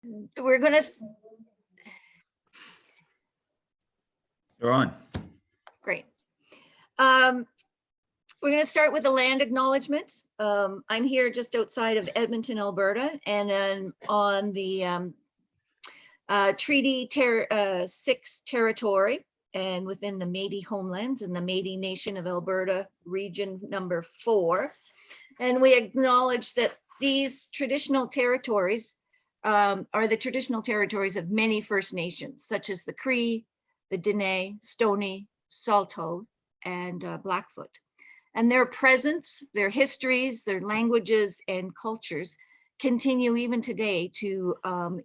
We're going to, You're on. great. We're going to start with the land acknowledgement. I'm here just outside of Edmonton, Alberta, and then on the Treaty 6 territory and within the Métis homelands in the Métis Nation of Alberta, region number 4. And we acknowledge that these traditional territories are the traditional territories of many First Nations, such as the Cree, the Dene, Stoney, Saulteaux, and Blackfoot. And their presence, their histories, their languages and cultures continue even today to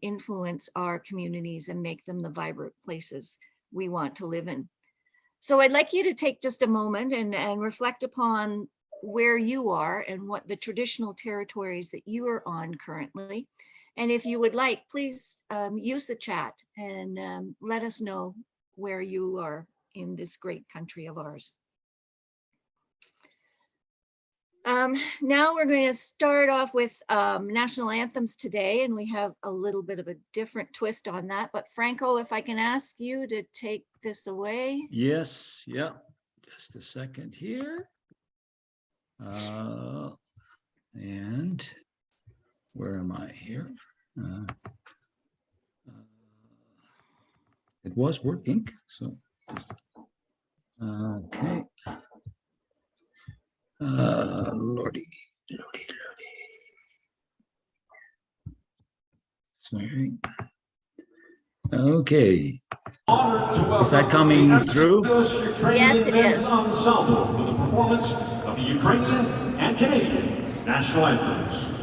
influence our communities and make them the vibrant places we want to live in. So I'd like you to take just a moment and reflect upon where you are and what the traditional territories that you are on currently. And if you would like, please use the chat and let us know where you are in this great country of ours. Now we're going to start off with national anthems today, and we have a little bit of a different twist on that. But Franco, if I can ask you to take this away. Yes, yeah. Just a second here. And where am I here? It was working, so just, okay. Lordy. Sorry. Okay. Is that coming through? Yes, it is. Ensemble for the performance of the Ukrainian and Canadian national anthems.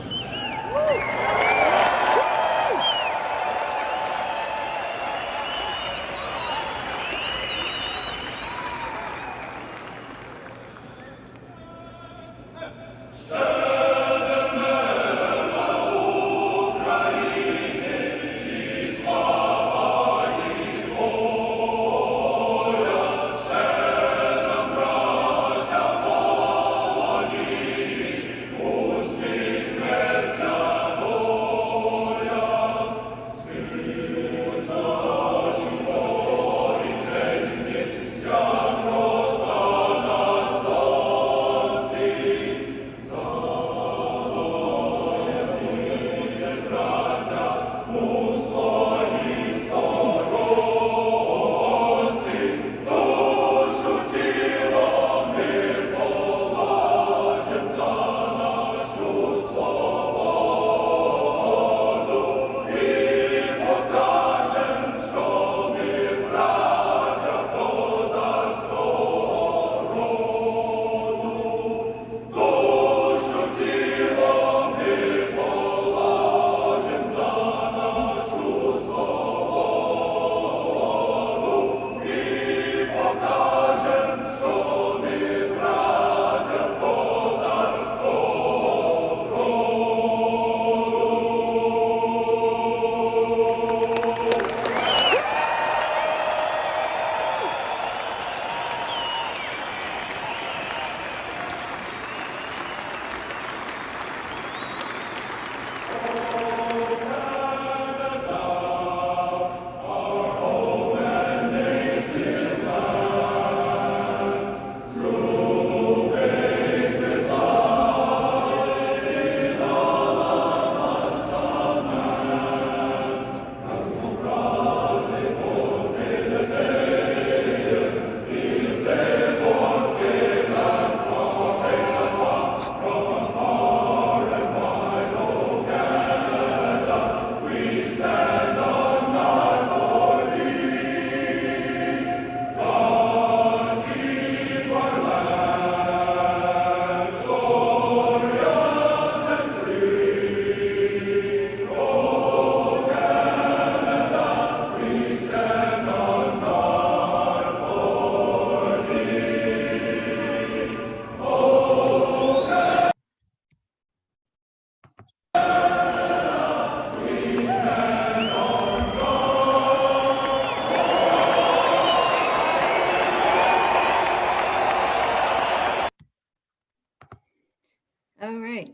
All right.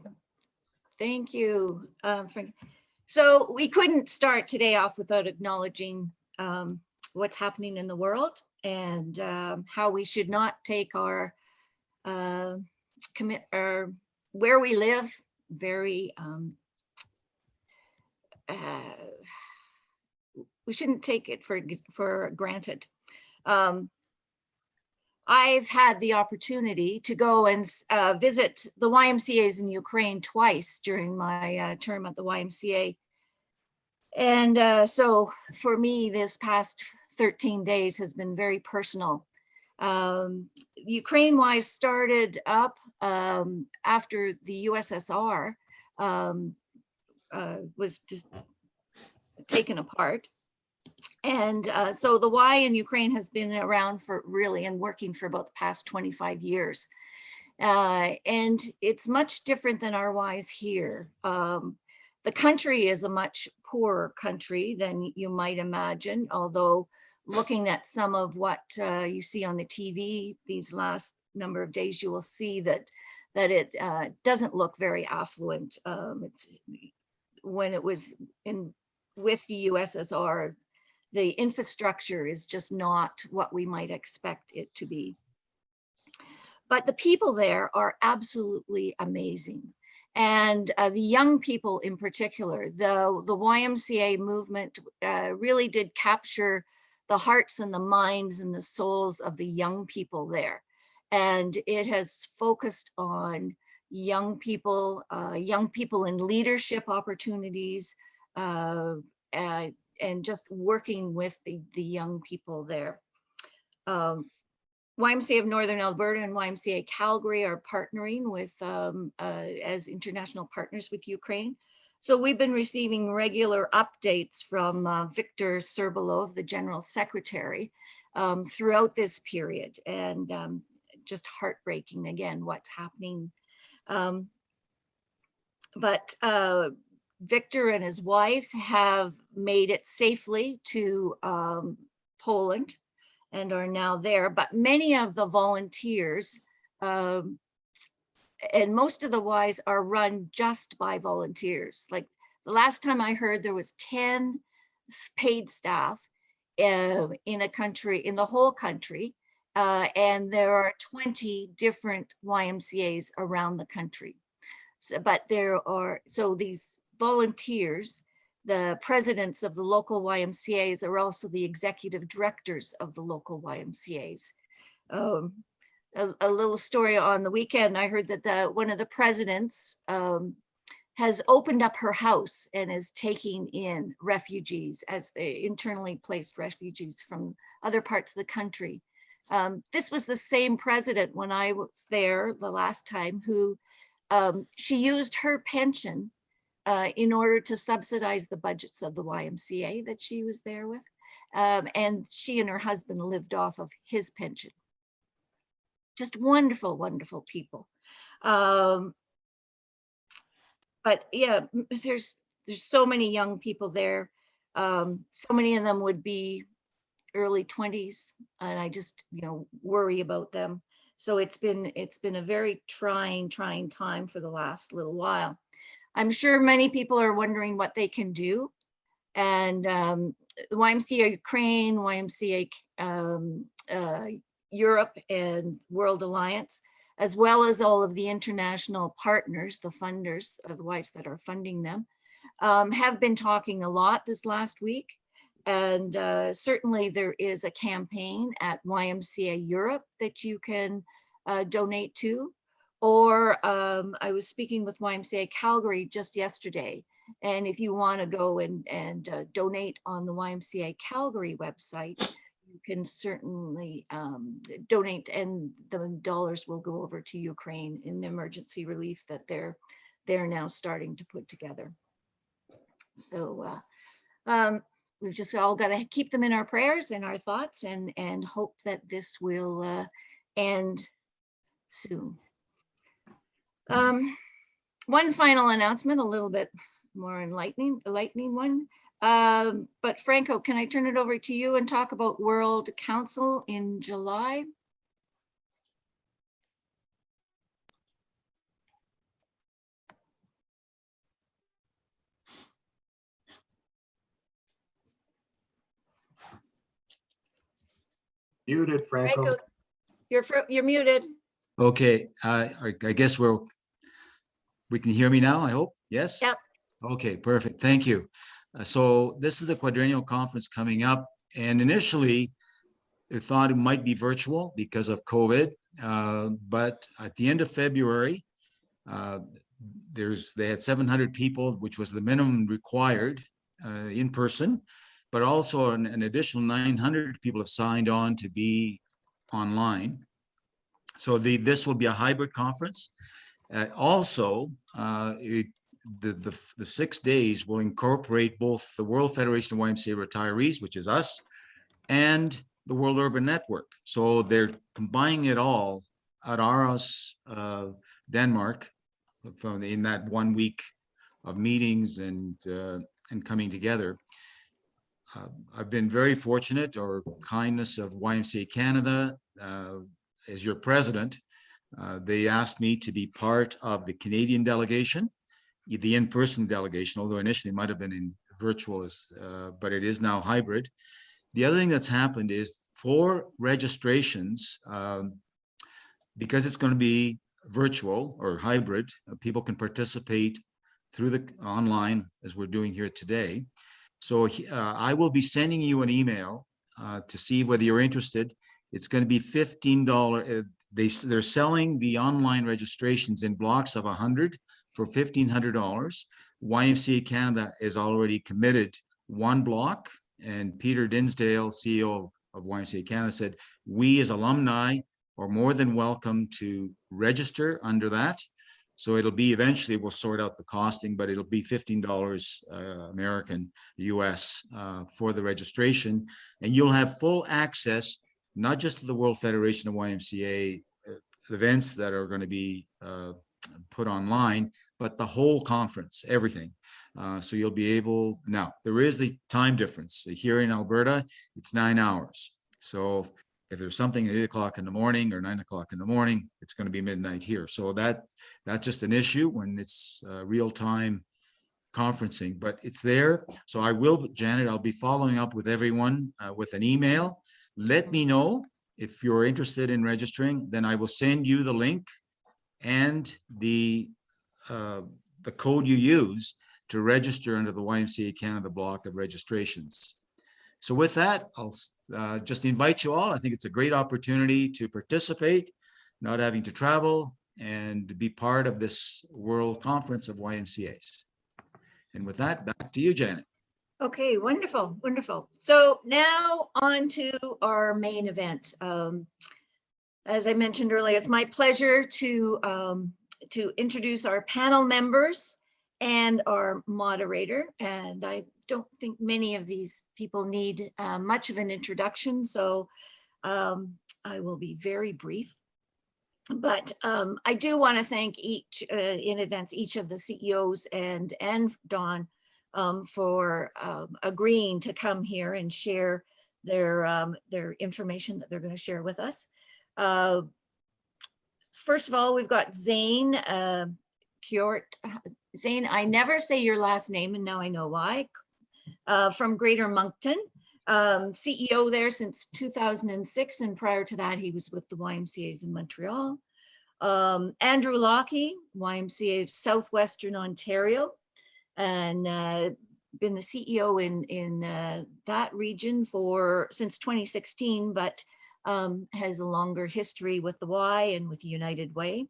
Thank you, Frank. So we couldn't start today off without acknowledging what's happening in the world and how we should not take our where we live very we shouldn't take it for granted. I've had the opportunity to go and visit the YMCA's in Ukraine twice during my term at the YMCA. And so for me, this past 13 days has been very personal. Ukraine-wise started up after the USSR was just taken apart. And so the Y in Ukraine has been around for really and working for about the past 25 years. And it's much different than our Ys here. The country is a much poorer country than you might imagine, although looking at some of what you see on the TV these last number of days, you will see that it doesn't look very affluent. It's when it was with the USSR, the infrastructure is just not what we might expect it to be. But the people there are absolutely amazing. And the young people in particular, the YMCA movement really did capture the hearts and the minds and the souls of the young people there. And it has focused on young people in leadership opportunities, and just working with the young people there. YMCA of Northern Alberta and YMCA Calgary are partnering with as international partners with Ukraine. So we've been receiving regular updates from Victor Serbalov, the General Secretary, throughout this period, and just heartbreaking again what's happening. But Victor and his wife have made it safely to Poland and are now there, but many of the volunteers and most of the Ys are run just by volunteers. Like the last time I heard, there was 10 paid staff in a country, in the whole country, and there are 20 different YMCAs around the country. So, but there are, so these volunteers, the presidents of the local YMCAs are also the executive directors of the local YMCAs. A little story on the weekend, I heard that one of the presidents has opened up her house and is taking in refugees, as the internally placed refugees from other parts of the country. This was the same president when I was there the last time, who she used her pension in order to subsidize the budgets of the YMCA that she was there with. And she and her husband lived off of his pension. Just wonderful, wonderful people. But yeah, there's so many young people there. So many of them would be early 20s, and I just, worry about them. So it's been a very trying time for the last little while. I'm sure many people are wondering what they can do. And the YMCA Ukraine, YMCA Europe and World Alliance, as well as all of the international partners, the funders, otherwise that are funding them, have been talking a lot this last week. And certainly there is a campaign at YMCA Europe that you can donate to. Or I was speaking with YMCA Calgary just yesterday. And if you want to go and donate on the YMCA Calgary website, you can certainly donate, and the dollars will go over to Ukraine in the emergency relief that they're now starting to put together. So we've just all got to keep them in our prayers and our thoughts, and hope that this will end soon. One final announcement, a little bit more enlightening one. But Franco, can I turn it over to you and talk about World Council in July? Muted, Franco. You're muted. Okay, I guess we can hear me now, I hope. Yes? Yep. Okay, perfect. Thank you. So this is the quadrennial conference coming up, and initially I thought it might be virtual because of COVID, but at the end of February, they had 700 people, which was the minimum required in person, but also an additional 900 people have signed on to be online. So this will be a hybrid conference. Also, the 6 days will incorporate both the World Federation of YMCA Retirees, which is us, and the World Urban Network. So they're combining it all at Aarhus, Denmark, in that 1 week of meetings and coming together. I've been very fortunate, or kindness of YMCA Canada, as your president, they asked me to be part of the Canadian delegation, the in-person delegation, although initially it might have been in virtual, but it is now hybrid. The other thing that's happened is for registrations, because it's going to be virtual or hybrid, people can participate through the online as we're doing here today. So I will be sending you an email to see whether you're interested. It's going to be $15. They're selling the online registrations in blocks of 100 for $1,500. YMCA Canada is already committed one block, and Peter Dinsdale, CEO of YMCA Canada, said we as alumni are more than welcome to register under that. So it'll be, eventually we'll sort out the costing, but it'll be $15 American, US for the registration. And you'll have full access, not just to the World Federation of YMCA events that are going to be put online, but the whole conference, everything. So you'll be able, now there is the time difference. Here in Alberta, it's 9 hours. So if there's something at 8 o'clock in the morning or 9 o'clock in the morning, it's going to be midnight here. So that's just an issue when it's real-time conferencing, but it's there. So I will, Janet, I'll be following up with everyone with an email. Let me know if you're interested in registering, then I will send you the link and the code you use to register under the YMCA Canada block of registrations. So with that, I'll just invite you all. I think it's a great opportunity to participate, not having to travel, and to be part of this World Conference of YMCAs. And with that, back to you, Janet. Okay, wonderful, wonderful. So now on to our main event. As I mentioned earlier, it's my pleasure to introduce our panel members and our moderator. And I don't think many of these people need much of an introduction, so I will be very brief. But I do want to thank each in advance, each of the CEOs and Don for agreeing to come here and share their information that they're going to share with us. First of all, we've got Zane Kjort. Zane, I never say your last name, and now I know why. From Greater Moncton, CEO there since 2006, and prior to that, he was with the YMCA's in Montreal. Andrew Lockey, YMCA of Southwestern Ontario, and been the CEO in that region since 2016, but has a longer history with the Y and with United Way.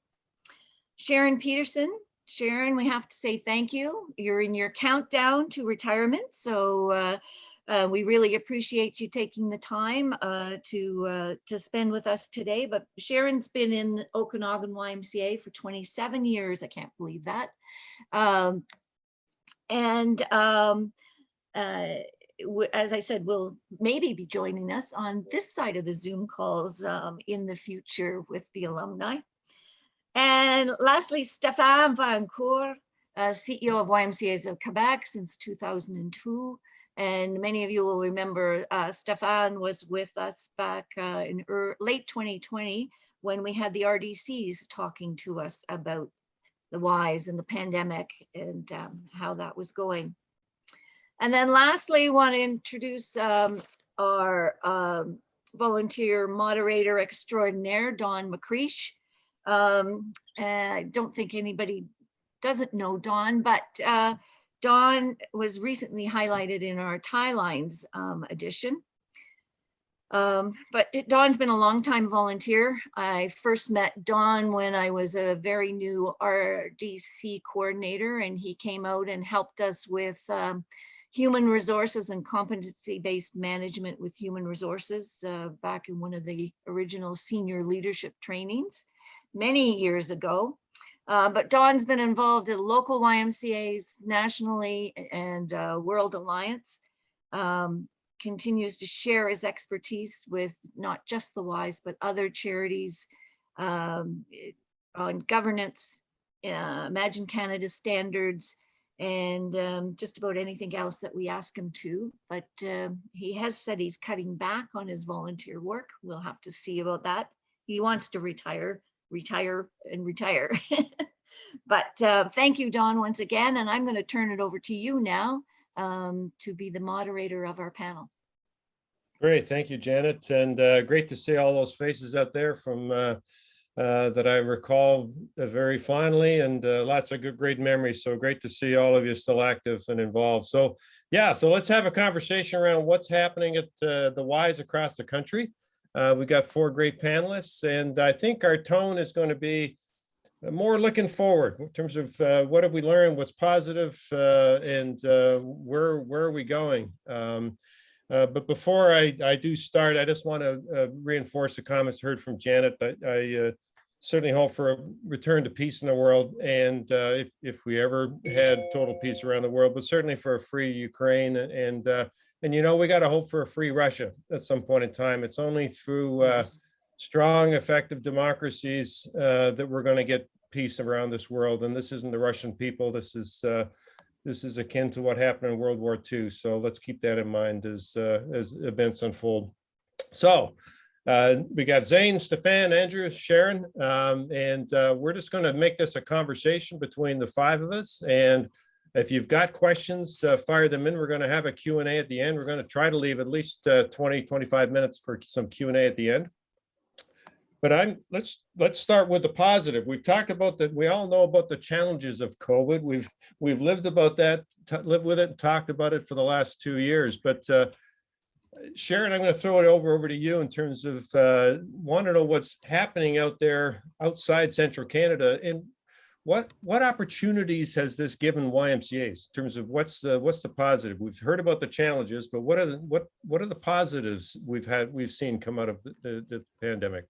Sharon Peterson. Sharon, we have to say thank you. You're in your countdown to retirement, so we really appreciate you taking the time to spend with us today. But Sharon's been in Okanagan YMCA for 27 years. I can't believe that. As I said, will maybe be joining us on this side of the Zoom calls in the future with the alumni. And lastly, Stéphane Vancourt, CEO of YMCA's of Quebec since 2002. And many of you will remember Stéphane was with us back in late 2020 when we had the RDCs talking to us about the Ys and the pandemic and how that was going. And then lastly, I want to introduce our volunteer moderator extraordinaire, Dawn McCreesh. I don't think anybody doesn't know Dawn, but Dawn was recently highlighted in our Tie Lines edition. But Dawn's been a long time volunteer. I first met Dawn when I was a very new RDC coordinator, and he came out and helped us with human resources and competency-based management with human resources back in one of the original senior leadership trainings many years ago. But Dawn's been involved in local YMCAs nationally and World Alliance. Continues to share his expertise with not just the Ys, but other charities on governance, Imagine Canada standards, and just about anything else that we ask him to. But he has said he's cutting back on his volunteer work. We'll have to see about that. He wants to retire. But thank you, Dawn, once again. And I'm going to turn it over to you now to be the moderator of our panel. Great, thank you, Janet, and great to see all those faces out there from that I recall very fondly, and lots of great memories. So great to see all of you still active and involved. So yeah, so let's have a conversation around what's happening at the Ys across the country. We've got 4 great panelists, and I think our tone is going to be more looking forward in terms of what have we learned, what's positive, and where are we going. But before I do start, I just want to reinforce the comments heard from Janet. I certainly hope for a return to peace in the world, and if we ever had total peace around the world, but certainly for a free Ukraine, and you know, we got to hope for a free Russia at some point in time. It's only through strong, effective democracies that we're going to get peace around this world. And this isn't the Russian people. This is akin to what happened in World War II. So let's keep that in mind as events unfold. So we got Zane, Stefan, Andrew, Sharon, and we're just going to make this a conversation between the 5 of us. And if you've got questions, fire them in. We're going to have a Q&A at the end. We're going to try to leave at least 20-25 minutes for some Q&A at the end. But let's start with the positive. We've talked about that. We all know about the challenges of COVID. We've lived about that, lived with it, and talked about it for the last 2 years. But Sharon, I'm going to throw it over to you in terms of want to know what's happening out there outside Central Canada, and what opportunities has this given YMCAs in terms of what's the positive? We've heard about the challenges, but what are the positives we've seen come out of the pandemic?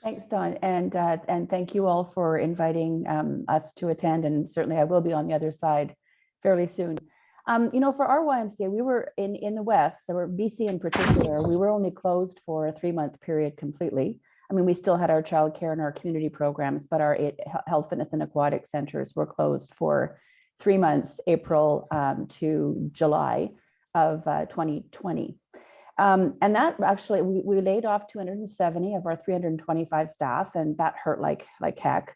Thanks, Don, and thank you all for inviting us to attend, and certainly I will be on the other side fairly soon. You know, for our YMCA, we were in the West, or BC in particular, we were only closed for a 3-month period completely. I mean, we still had our childcare and our community programs, but our health, fitness, and aquatic centers were closed for 3 months, April to July of 2020. And that actually, we laid off 270 of our 325 staff, and that hurt like heck.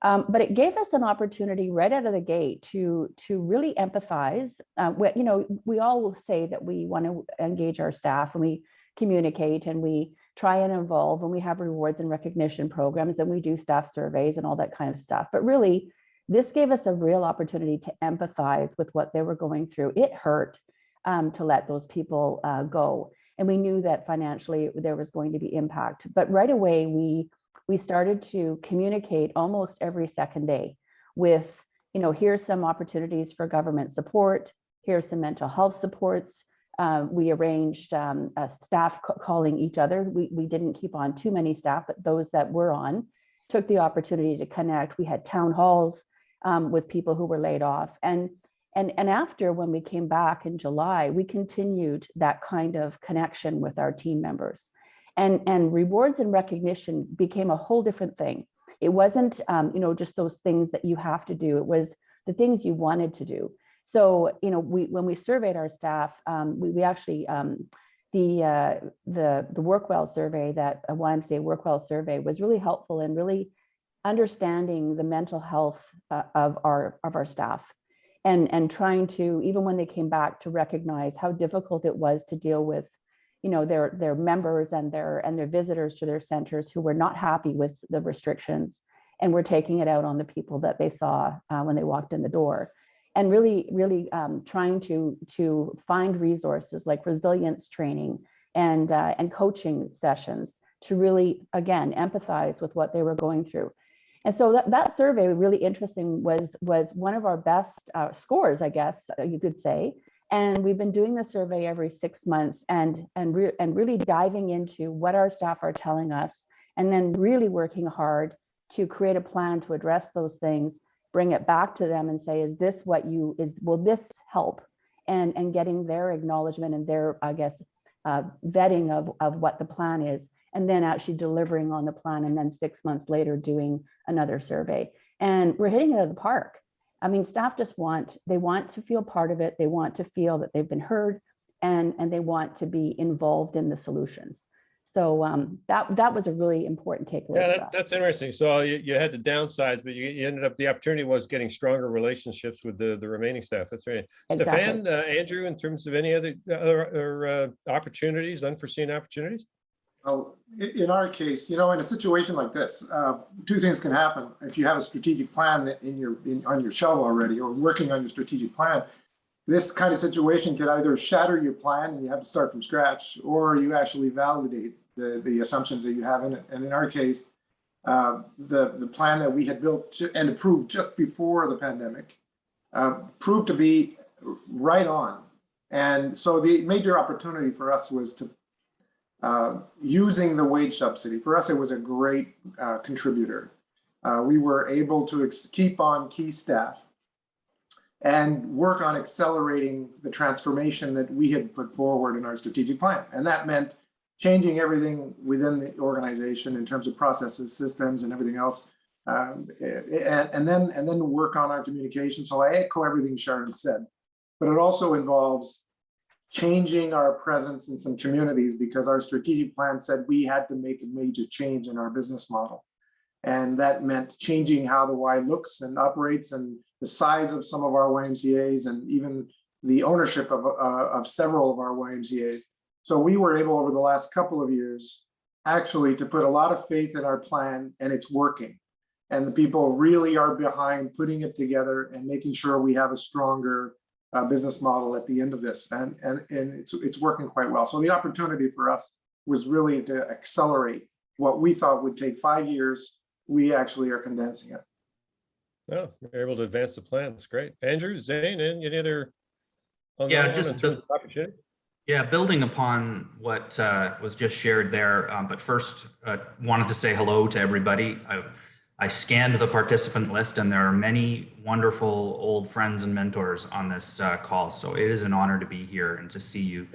But it gave us an opportunity right out of the gate to really empathize. You know, we all say that we want to engage our staff, and we communicate, and we try and involve, and we have rewards and recognition programs, and we do staff surveys and all that kind of stuff. But really, this gave us a real opportunity to empathize with what they were going through. It hurt to let those people go. And we knew that financially there was going to be impact. But right away, we started to communicate almost every second day with, you know, here's some opportunities for government support, here's some mental health supports. We arranged staff calling each other. We didn't keep on too many staff, but those that were on took the opportunity to connect. We had town halls with people who were laid off. And after, when we came back in July, we continued that kind of connection with our team members. And rewards and recognition became a whole different thing. It wasn't, you know, just those things that you have to do. It was the things you wanted to do. So, you know, when we surveyed our staff, we actually, the Work Well survey, that YMCA Work Well survey, was really helpful in really understanding the mental health of our staff. And trying to, even when they came back, to recognize how difficult it was to deal with their members and their visitors to their centers who were not happy with the restrictions, and were taking it out on the people that they saw when they walked in the door, and really trying to find resources like resilience training and coaching sessions to really, again, empathize with what they were going through. And so that survey, really interesting, was one of our best scores, I guess you could say. And we've been doing the survey every 6 months and really diving into what our staff are telling us, and then really working hard to create a plan to address those things, bring it back to them and say, is this what will this help? And getting their acknowledgement and their, I guess, vetting of what the plan is, and then actually delivering on the plan, and then 6 months later doing another survey. And we're hitting it out of the park. I mean, staff just want to feel part of it. They want to feel that they've been heard, and they want to be involved in the solutions. So that was a really important takeaway. Yeah, that's interesting. So you had the downsides, but you ended up, the opportunity was getting stronger relationships with the remaining staff. That's right. Exactly. Stefan, Andrew, in terms of any other opportunities, unforeseen opportunities? Oh, in our case, in a situation like this, two things can happen. If you have a strategic plan on your shelf already, or working on your strategic plan, this kind of situation could either shatter your plan and you have to start from scratch, or you actually validate the assumptions that you have in it. And in our case, the plan that we had built and approved just before the pandemic proved to be right on. And so the major opportunity for us was to using the wage subsidy. For us, it was a great contributor. We were able to keep on key staff and work on accelerating the transformation that we had put forward in our strategic plan. And that meant changing everything within the organization in terms of processes, systems, and everything else. And then work on our communication. So I echo everything Sharon said, but it also involves changing our presence in some communities, because our strategic plan said we had to make a major change in our business model. And that meant changing how the Y looks and operates, and the size of some of our YMCAs, and even the ownership of several of our YMCAs. So we were able, over the last couple of years, actually to put a lot of faith in our plan, and it's working. And the people really are behind putting it together and making sure we have a stronger business model at the end of this, and it's working quite well. So the opportunity for us was really to accelerate what we thought would take 5 years. We actually are condensing it. Oh, you're able to advance the plan. That's great. Andrew, Zane, and any other? Building upon what was just shared there, but first wanted to say hello to everybody. I scanned the participant list, and there are many wonderful old friends and mentors on this call. So it is an honor to be here and to see you.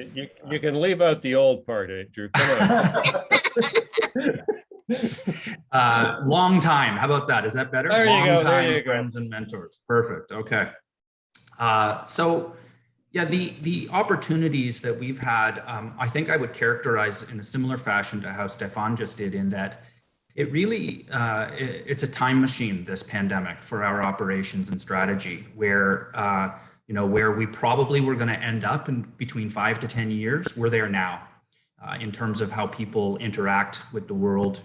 You can leave out the old part, Andrew. Come on. Long time. How about that? Is that better? There you go. There you go. Friends and mentors. Perfect. Okay. So yeah, the opportunities that we've had, I think I would characterize in a similar fashion to how Stefan just did, in that it really, it's a time machine, this pandemic, for our operations and strategy, where, where we probably were going to end up in between 5 to 10 years, we're there now, in terms of how people interact with the world,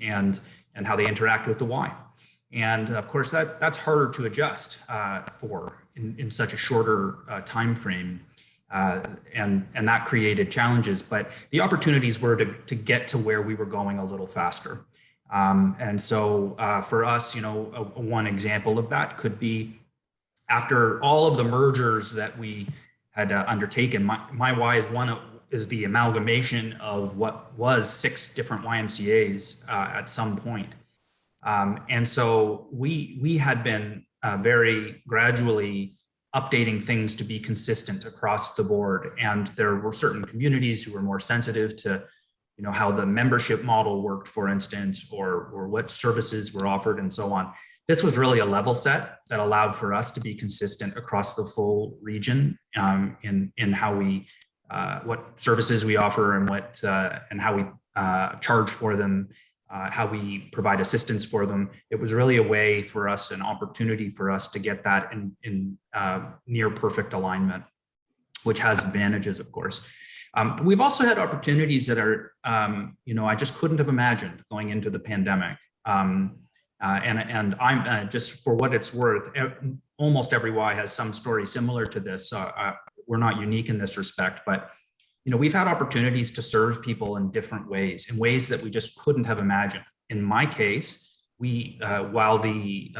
and how they interact with the Y. And of course, that's harder to adjust for in such a shorter time frame. And that created challenges, but the opportunities were to get to where we were going a little faster. And so for us, one example of that could be, after all of the mergers that we had undertaken, my Y is the amalgamation of what was 6 different YMCAs at some point. And so we had been very gradually updating things to be consistent across the board. And there were certain communities who were more sensitive to how the membership model worked, for instance, or what services were offered and so on. This was really a level set that allowed for us to be consistent across the full region in how we, what services we offer, and how we charge for them, how we provide assistance for them. It was really a way for us, an opportunity for us to get that in near perfect alignment, which has advantages, of course. We've also had opportunities that are, I just couldn't have imagined going into the pandemic. And I'm just for what it's worth, almost every Y has some story similar to this. We're not unique in this respect, but we've had opportunities to serve people in different ways, in ways that we just couldn't have imagined. In my case, while the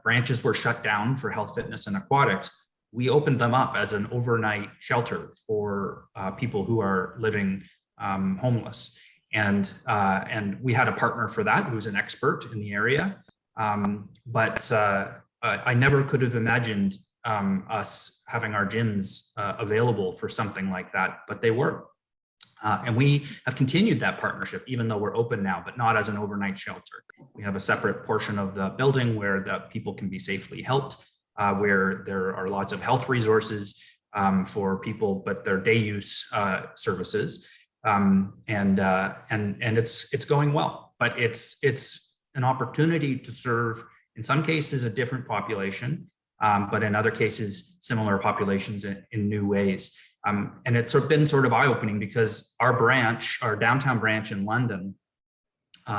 branches were shut down for health, fitness, and aquatics, we opened them up as an overnight shelter for people who are living homeless. And we had a partner for that who's an expert in the area. But I never could have imagined us having our gyms available for something like that, but they were. And we have continued that partnership, even though we're open now, but not as an overnight shelter. We have a separate portion of the building where the people can be safely helped, where there are lots of health resources for people, but they're day use services. And it's going well, but it's an opportunity to serve, in some cases, a different population, but in other cases, similar populations in new ways. And it's been sort of eye-opening because our downtown branch in London,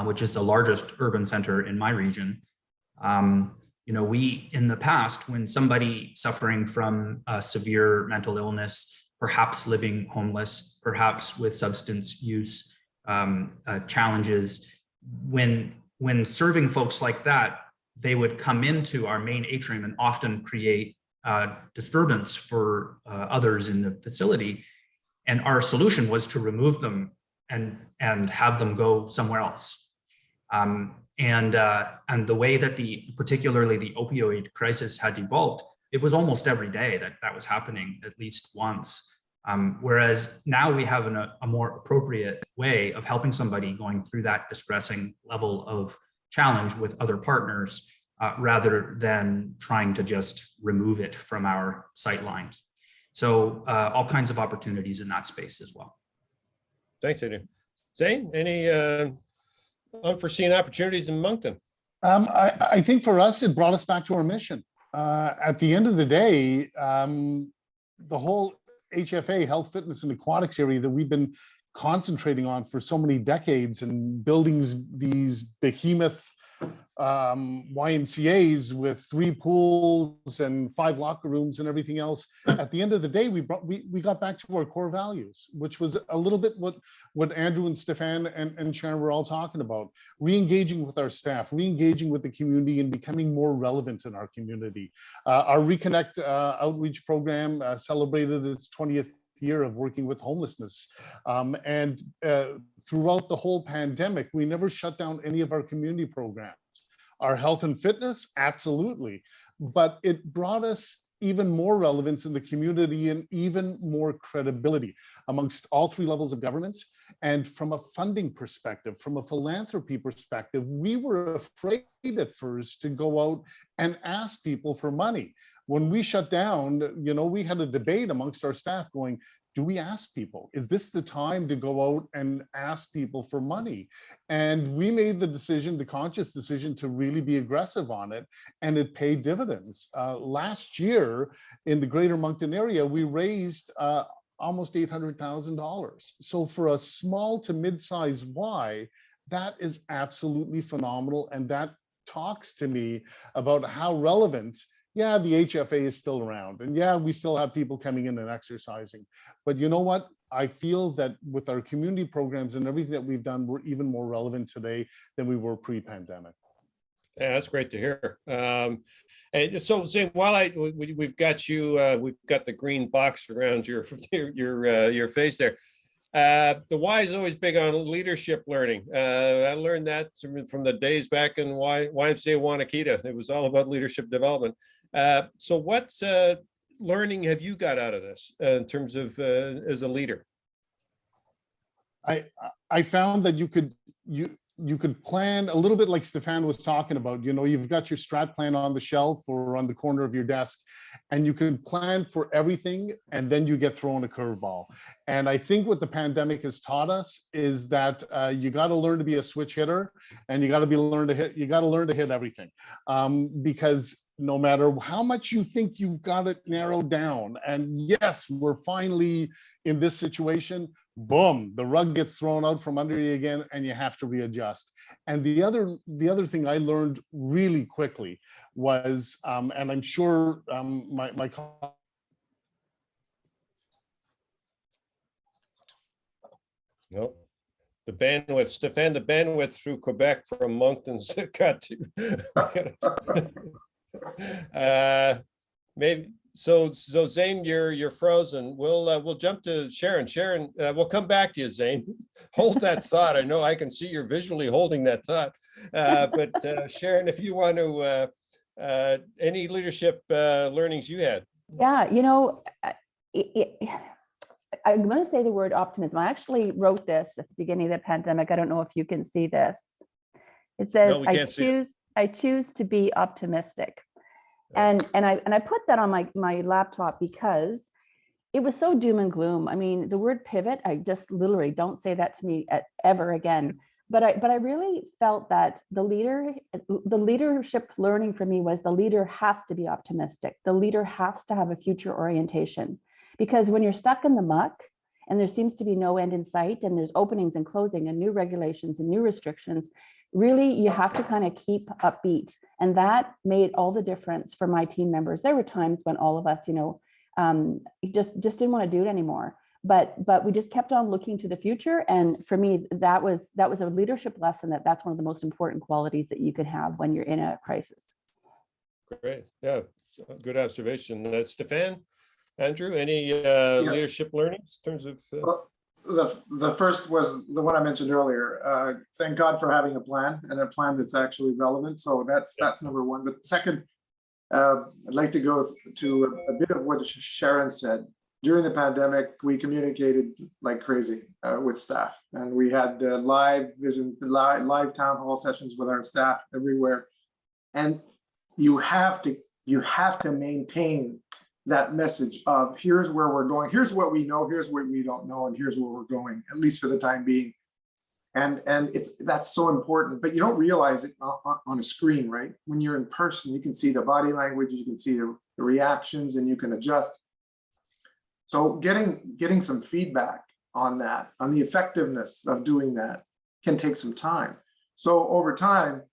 which is the largest urban center in my region, we, in the past, when somebody suffering from severe mental illness, perhaps living homeless, perhaps with substance use challenges, when serving folks like that, they would come into our main atrium and often create disturbance for others in the facility. And our solution was to remove them and have them go somewhere else. And the way that particularly the opioid crisis had evolved, it was almost every day that was happening at least once. Whereas now we have a more appropriate way of helping somebody going through that distressing level of challenge with other partners, rather than trying to just remove it from our sight lines. So all kinds of opportunities in that space as well. Thanks, Adrian. Zane, any unforeseen opportunities in Moncton? I think for us, it brought us back to our mission. At the end of the day, the whole HFA, health, fitness, and aquatics area that we've been concentrating on for so many decades and building these behemoth YMCAs with 3 pools and 5 locker rooms and everything else. At the end of the day, we got back to our core values, which was a little bit what Andrew and Stefan and Sharon were all talking about: re-engaging with our staff, re-engaging with the community, and becoming more relevant in our community. Our Reconnect outreach program celebrated its 20th year of working with homelessness. And throughout the whole pandemic, we never shut down any of our community programs. Our health and fitness, absolutely. But it brought us even more relevance in the community and even more credibility amongst all 3 levels of government. And from a funding perspective, from a philanthropy perspective, we were afraid at first to go out and ask people for money. When we shut down, we had a debate amongst our staff going, do we ask people? Is this the time to go out and ask people for money? And we made the conscious decision to really be aggressive on it, and it paid dividends. Last year in the greater Moncton area, we raised almost $800,000. So for a small to mid-size Y, that is absolutely phenomenal. And that talks to me about how relevant, yeah, the HFA is still around, and yeah, we still have people coming in and exercising. But you know what? I feel that with our community programs and everything that we've done, we're even more relevant today than we were pre-pandemic. Yeah, that's great to hear. And so, Zane, while we've got you, we've got the green box around your face there. The Y is always big on leadership learning. I learned that from the days back in YMCA Wanakita. It was all about leadership development. So what learning have you got out of this in terms of as a leader? I found that you could plan a little bit like Stefan was talking about. You've got your strat plan on the shelf or on the corner of your desk, and you can plan for everything, and then you get thrown a curveball. And I think what the pandemic has taught us is that you got to learn to be a switch hitter, and you got to learn to hit everything, because no matter how much you think you've got it narrowed down, and yes, we're finally in this situation, boom, the rug gets thrown out from under you again, and you have to readjust. And the other thing I learned really quickly was, and I'm sure my No, the bandwidth, Stefan, the bandwidth through Quebec from Moncton's got to. Maybe so. Zane, you're frozen. We'll jump to Sharon. Sharon, we'll come back to you, Zane. Hold that thought. I know I can see you're visually holding that thought. But Sharon, if you want to, any leadership learnings you had. Yeah, I'm going to say the word optimism. I actually wrote this at the beginning of the pandemic. I don't know if you can see this. It says, No, we can't see it. I choose to be optimistic. And I put that on my laptop because it was so doom and gloom. I mean, the word pivot, I just literally don't say that to me ever again. But I really felt that the leadership learning for me was the leader has to be optimistic. The leader has to have a future orientation, because when you're stuck in the muck and there seems to be no end in sight, and there's openings and closing and new regulations and new restrictions, really you have to kind of keep upbeat. And that made all the difference for my team members. There were times when all of us, just didn't want to do it anymore. But we just kept on looking to the future. And for me, that was a leadership lesson that's one of the most important qualities that you can have when you're in a crisis. Great. Yeah, good observation. Stefan, Andrew, any leadership learnings in terms of? The first was the one I mentioned earlier. Thank God for having a plan, and a plan that's actually relevant. So that's number one. But second, I'd like to go to a bit of what Sharon said. During the pandemic, we communicated like crazy with staff, and we had live town hall sessions with our staff everywhere. And you have to maintain that message of here's where we're going, here's what we know, here's what we don't know, and here's where we're going, at least for the time being. And that's so important, but you don't realize it on a screen, right? When you're in person, you can see the body language, you can see the reactions, and you can adjust. So getting some feedback on that, on the effectiveness of doing that, can take some time. So over time,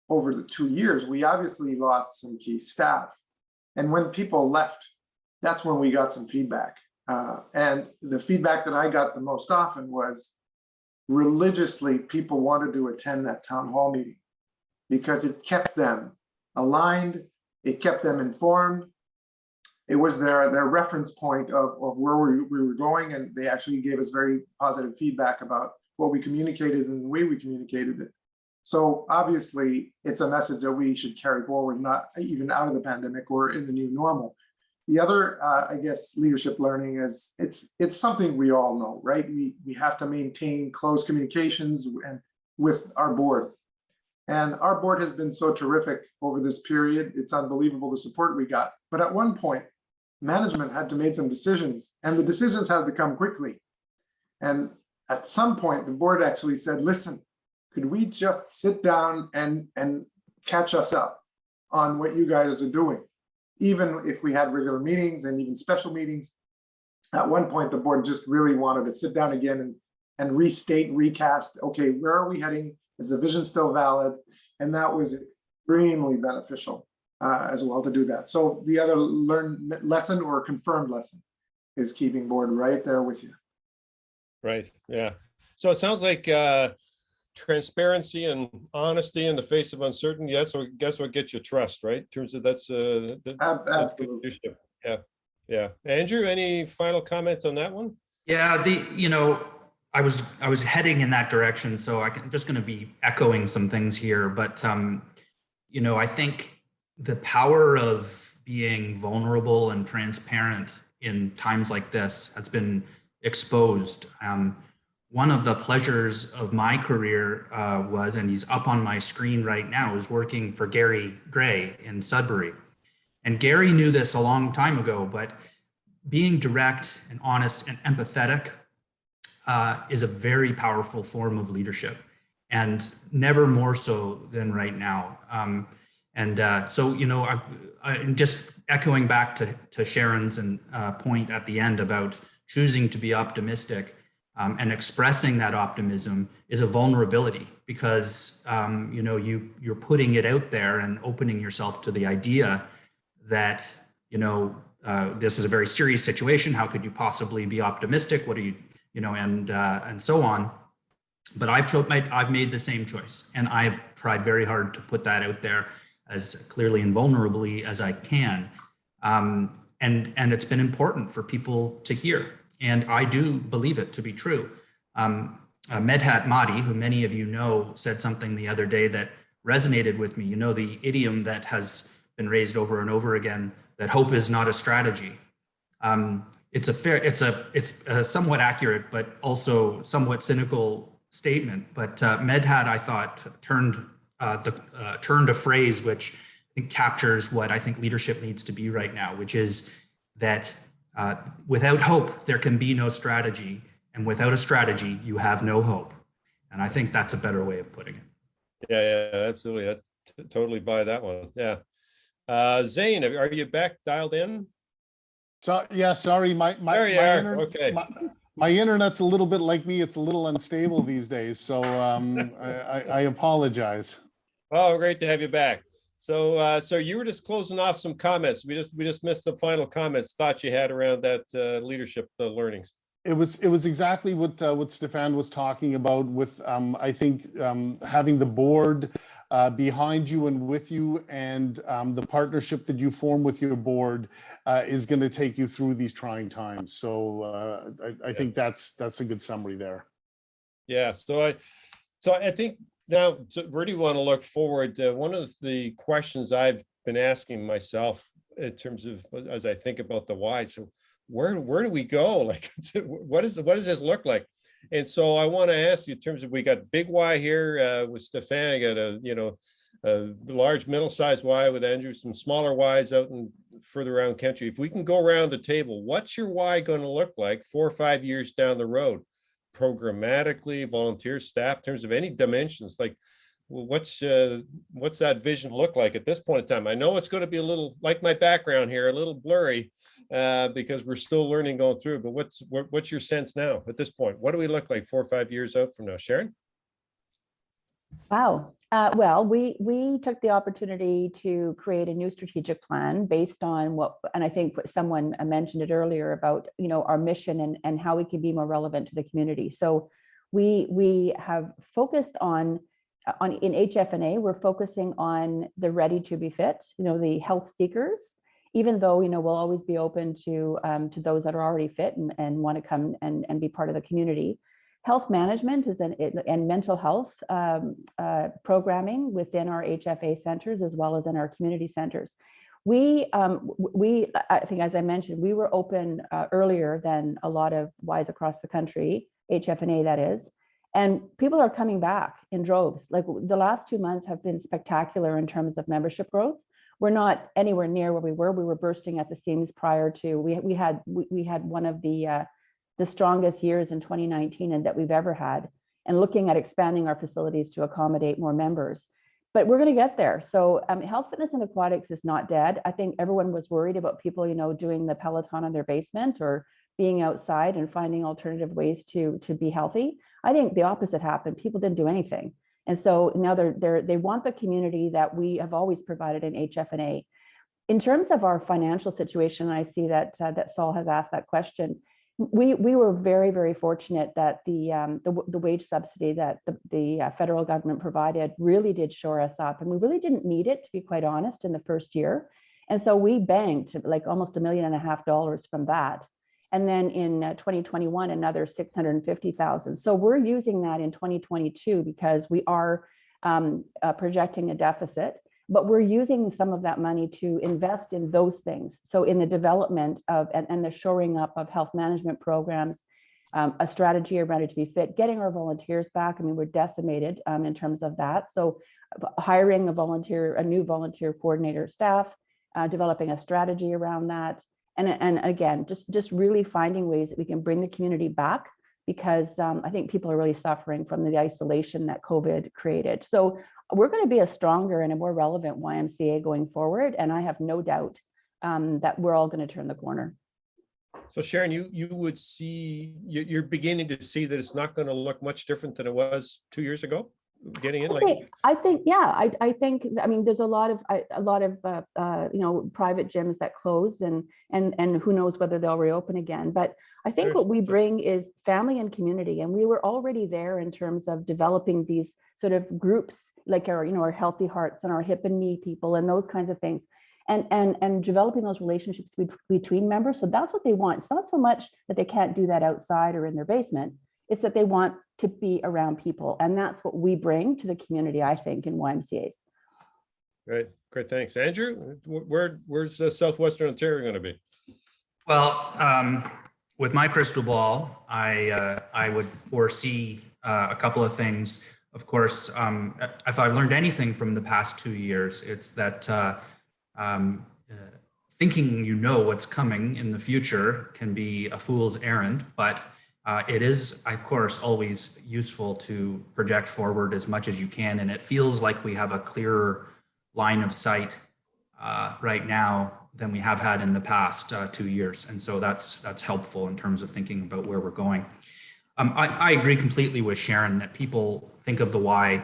over the 2 years, we obviously lost some key staff. And when people left, that's when we got some feedback. And the feedback that I got the most often was religiously people wanted to attend that town hall meeting because it kept them aligned, it kept them informed. It was their reference point of where we were going, and they actually gave us very positive feedback about what we communicated and the way we communicated it. So obviously, it's a message that we should carry forward, not even out of the pandemic or in the new normal. The other, I guess, leadership learning is it's something we all know, right? We have to maintain close communications with our board. And our board has been so terrific over this period. It's unbelievable the support we got. But at one point, management had to make some decisions, and the decisions had to come quickly. And at some point, the board actually said, listen, could we just sit down and catch us up on what you guys are doing? Even if we had regular meetings and even special meetings, at one point, the board just really wanted to sit down again and recast, okay, where are we heading? Is the vision still valid? And that was extremely beneficial as well to do that. So the other lesson or confirmed lesson is keeping board right there with you. Right, yeah. So it sounds like transparency and honesty in the face of uncertainty, that's what gets you trust, right? In terms of that's good leadership. Yeah. Andrew, any final comments on that one? Yeah, I was heading in that direction, so I'm just going to be echoing some things here. But I think the power of being vulnerable and transparent in times like this has been exposed. One of the pleasures of my career was, and he's up on my screen right now, is working for Gary Gray in Sudbury. And Gary knew this a long time ago, but being direct and honest and empathetic is a very powerful form of leadership, and never more so than right now. And so, you know, I'm just echoing back to Sharon's point at the end about choosing to be optimistic and expressing that optimism is a vulnerability because, you know, you're putting it out there and opening yourself to the idea that, you know, this is a very serious situation. How could you possibly be optimistic? What are you, you know, and so on. But I've made the same choice, and I've tried very hard to put that out there as clearly and vulnerably as I can. And it's been important for people to hear. And I do believe it to be true. Medhat Mahdi, who many of you know, said something the other day that resonated with me. You know, the idiom that has been raised over and over again, that hope is not a strategy. It's a somewhat accurate, but also somewhat cynical statement. But Medhat, I thought, turned a phrase which I think captures what I think leadership needs to be right now, which is that without hope, there can be no strategy. And without a strategy, you have no hope. And I think that's a better way of putting it. Yeah, absolutely. I totally buy that one. Yeah. Zane, are you back dialed in? So yeah, sorry, There you are. Okay. My internet's a little bit like me. It's a little unstable these days. So I apologize. Oh, great to have you back. So so you were just closing off some comments. We just missed the final comments, thoughts you had around that leadership learnings. It was exactly what Stefan was talking about with I think having the board behind you and with you, and the partnership that you form with your board is going to take you through these trying times. So I think that's a good summary there. Yeah. So I think now to really want to look forward. One of the questions I've been asking myself in terms of as I think about the why. So where do we go? Like, what does this look like? And so I want to ask you in terms of, we got big Y here with Stefan, got a large middle-sized Y with Andrew, some smaller Ys out and further around country. If we can go around the table, what's your Y going to look like 4 or 5 years down the road? Programmatically, volunteer staff, in terms of any dimensions, like, well, what's that vision look like at this point in time? I know it's going to be a little, like my background here, a little blurry because we're still learning going through, but what's your sense now at this point? What do we look like 4 or 5 years out from now? Sharon? Wow. Well, we took the opportunity to create a new strategic plan based on what, and I think someone mentioned it earlier about, you know, our mission and how we can be more relevant to the community. So we have focused on in HFNA, we're focusing on the ready to be fit, you know, the health seekers, even though, you know, we'll always be open to those that are already fit and want to come and be part of the community. Health management and mental health programming within our HFA centers as well as in our community centers. I think, as I mentioned, we were open earlier than a lot of Ys across the country, HFNA that is, and people are coming back in droves. Like the last 2 months have been spectacular in terms of membership growth. We're not anywhere near where we were. We were bursting at the seams prior to, we had one of the strongest years in 2019 and that we've ever had, and looking at expanding our facilities to accommodate more members. But we're going to get there. So health, fitness, and aquatics is not dead. I think everyone was worried about people, you know, doing the Peloton in their basement or being outside and finding alternative ways to be healthy. I think the opposite happened. People didn't do anything. And so now they want the community that we have always provided in HFNA. In terms of our financial situation, I see that Saul has asked that question. We were very, very fortunate that the wage subsidy that the federal government provided really did shore us up, and we really didn't need it, to be quite honest, in the first year. And so we banked like almost $1.5 million from that. And then in 2021, another 650,000. So we're using that in 2022 because we are projecting a deficit, but we're using some of that money to invest in those things. So in the development of and the shoring up of health management programs, a strategy around Ready to Be Fit, getting our volunteers back. I mean, we're decimated in terms of that. So hiring a new volunteer coordinator staff, developing a strategy around that. And again, just really finding ways that we can bring the community back because I think people are really suffering from the isolation that COVID created. So we're going to be a stronger and a more relevant YMCA going forward. And I have no doubt that we're all going to turn the corner. So Sharon, you would see, you're beginning to see that it's not going to look much different than it was 2 years ago, getting in like. I think, yeah, I think, I mean, there's a lot of you know, private gyms that closed and who knows whether they'll reopen again. But I think what we bring is family and community. And we were already there in terms of developing these sort of groups, like our, you know, our Healthy Hearts and our hip and knee people and those kinds of things. And developing those relationships between members. So that's what they want. It's not so much that they can't do that outside or in their basement. It's that they want to be around people. And that's what we bring to the community, I think, in YMCAs. Great, thanks. Andrew, where's Southwestern Ontario going to be? Well, with my crystal ball, I would foresee a couple of things. Of course, if I've learned anything from the past 2 years, it's that thinking you know what's coming in the future can be a fool's errand, but it is, of course, always useful to project forward as much as you can. And it feels like we have a clearer line of sight right now than we have had in the past 2 years. And so that's helpful in terms of thinking about where we're going. I agree completely with Sharon that people think of the Y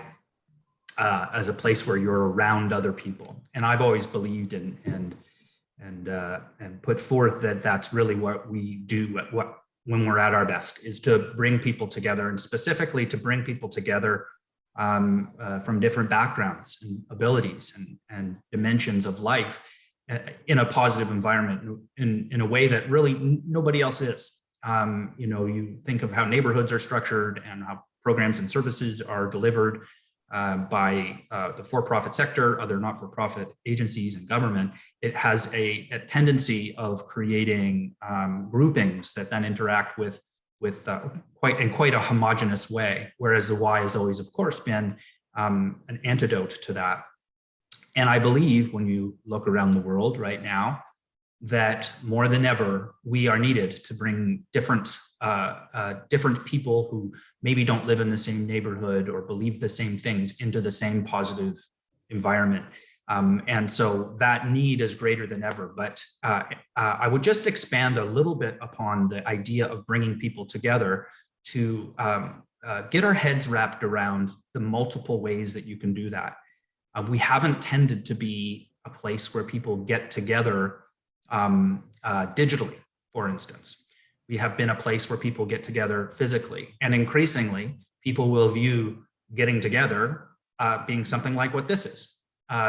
as a place where you're around other people. And I've always believed and put forth that that's really what we do when we're at our best, is to bring people together, and specifically to bring people together from different backgrounds and abilities and dimensions of life in a positive environment in a way that really nobody else is. You know, you think of how neighborhoods are structured and how programs and services are delivered by the for-profit sector, other not-for-profit agencies and government. It has a tendency of creating groupings that then interact with quite a homogenous way, whereas the Y has always, of course, been an antidote to that. And I believe when you look around the world right now, that more than ever, we are needed to bring different people who maybe don't live in the same neighborhood or believe the same things into the same positive environment. And so that need is greater than ever. But I would just expand a little bit upon the idea of bringing people together to get our heads wrapped around the multiple ways that you can do that. We haven't tended to be a place where people get together digitally, for instance. We have been a place where people get together physically, and increasingly people will view getting together being something like what this is,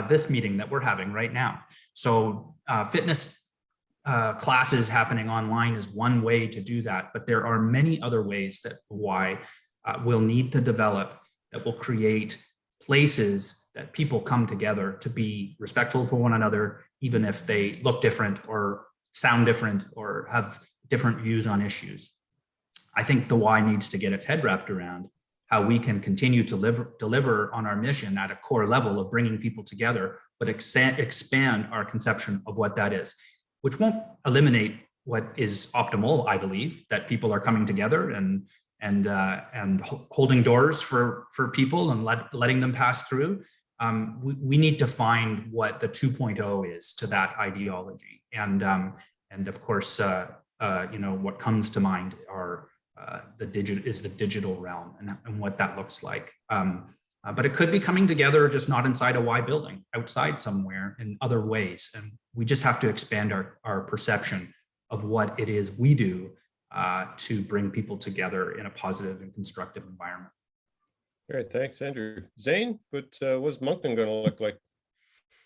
this meeting that we're having right now. So fitness classes happening online is one way to do that, but there are many other ways that Y will need to develop that will create places that people come together to be respectful for one another, even if they look different or sound different or have different views on issues. I think the Y needs to get its head wrapped around how we can continue to deliver on our mission at a core level of bringing people together, but expand our conception of what that is, which won't eliminate what is optimal, I believe, that people are coming together and holding doors for people and letting them pass through. We need to find what the 2.0 is to that ideology. And of course, you know, what comes to mind are the digital realm and what that looks like. But it could be coming together, just not inside a Y building, outside somewhere in other ways. And we just have to expand our perception of what it is we do to bring people together in a positive and constructive environment. Great, thanks, Andrew. Zane, what's Moncton going to look like?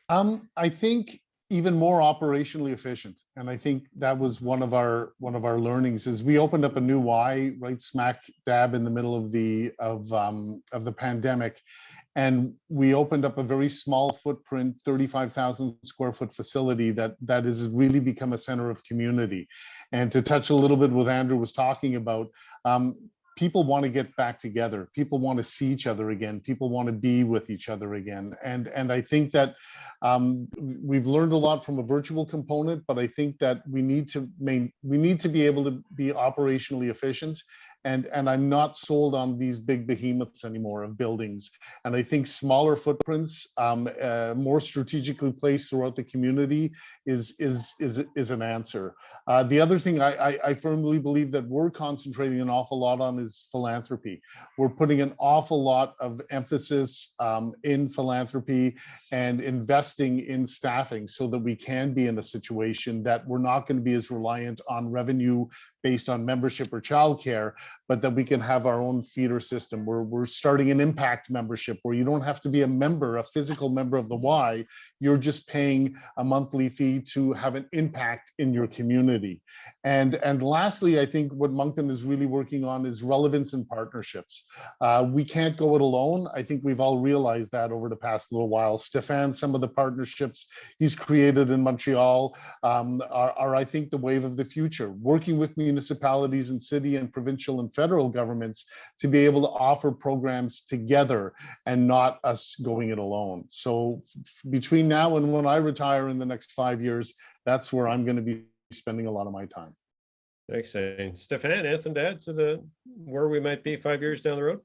I think even more operationally efficient, and I think that was one of our learnings. Is we opened up a new Y right smack dab in the middle of the pandemic, and we opened up a very small footprint, 35,000 square foot facility that has really become a center of community. And to touch a little bit what Andrew was talking about, people want to get back together. People want to see each other again. People want to be with each other again. And I think that we've learned a lot from a virtual component, but I think that we need to be able to be operationally efficient And I'm not sold on these big behemoths anymore of buildings. And I think smaller footprints, more strategically placed throughout the community is an answer. The other thing I firmly believe that we're concentrating an awful lot on is philanthropy. We're putting an awful lot of emphasis in philanthropy and investing in staffing so that we can be in a situation that we're not going to be as reliant on revenue based on membership or childcare, but that we can have our own feeder system. We're starting an impact membership where you don't have to be a member, a physical member of the Y. You're just paying a monthly fee to have an impact in your community. And lastly, I think what Moncton is really working on is relevance and partnerships. We can't go it alone. I think we've all realized that over the past little while. Stefan, some of the partnerships he's created in Montreal are, I think, the wave of the future. Working with municipalities and city and provincial and federal governments to be able to offer programs together and not us going it alone. So between now and when I retire in the next 5 years, that's where I'm going to be spending a lot of my time. Thanks, Shane. Stefan, anything to add to where we might be 5 years down the road?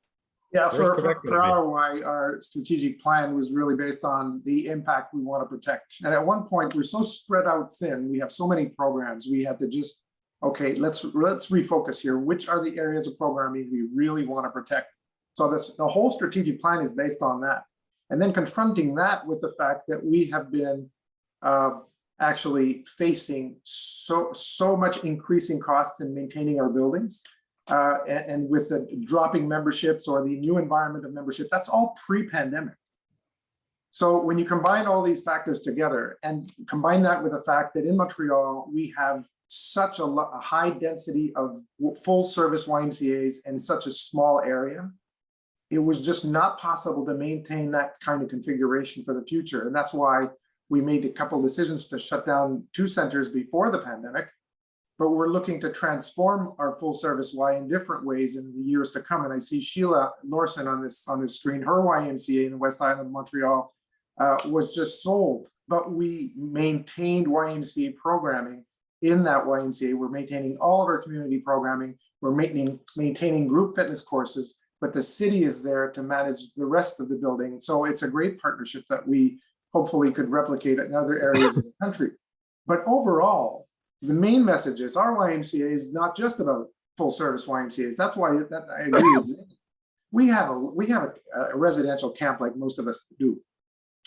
Yeah, Where's Quebec for gonna be? our Y, our strategic plan was really based on the impact we want to protect. And at one point, we're so spread out thin, we have so many programs, we had to just, okay, let's refocus here. Which are the areas of programming we really want to protect? So the whole strategic plan is based on that. And then confronting that with the fact that we have been actually facing so much increasing costs in maintaining our buildings. And with the dropping memberships or the new environment of membership, that's all pre-pandemic. So when you combine all these factors together and combine that with the fact that in Montreal, we have such a high density of full service YMCAs in such a small area, it was just not possible to maintain that kind of configuration for the future. And that's why we made a couple decisions to shut down 2 centers before the pandemic, but we're looking to transform our full service Y in different ways in the years to come. And I see Sheila Lorson on this screen. Her YMCA in the West Island of Montreal was just sold, but we maintained YMCA programming in that YMCA. We're maintaining all of our community programming. We're maintaining group fitness courses, but the city is there to manage the rest of the building. So it's a great partnership that we hopefully could replicate in other areas of the country. But overall, the main message is our YMCA is not just about full service YMCAs. That's why I agree with Zane. We have a residential camp like most of us do.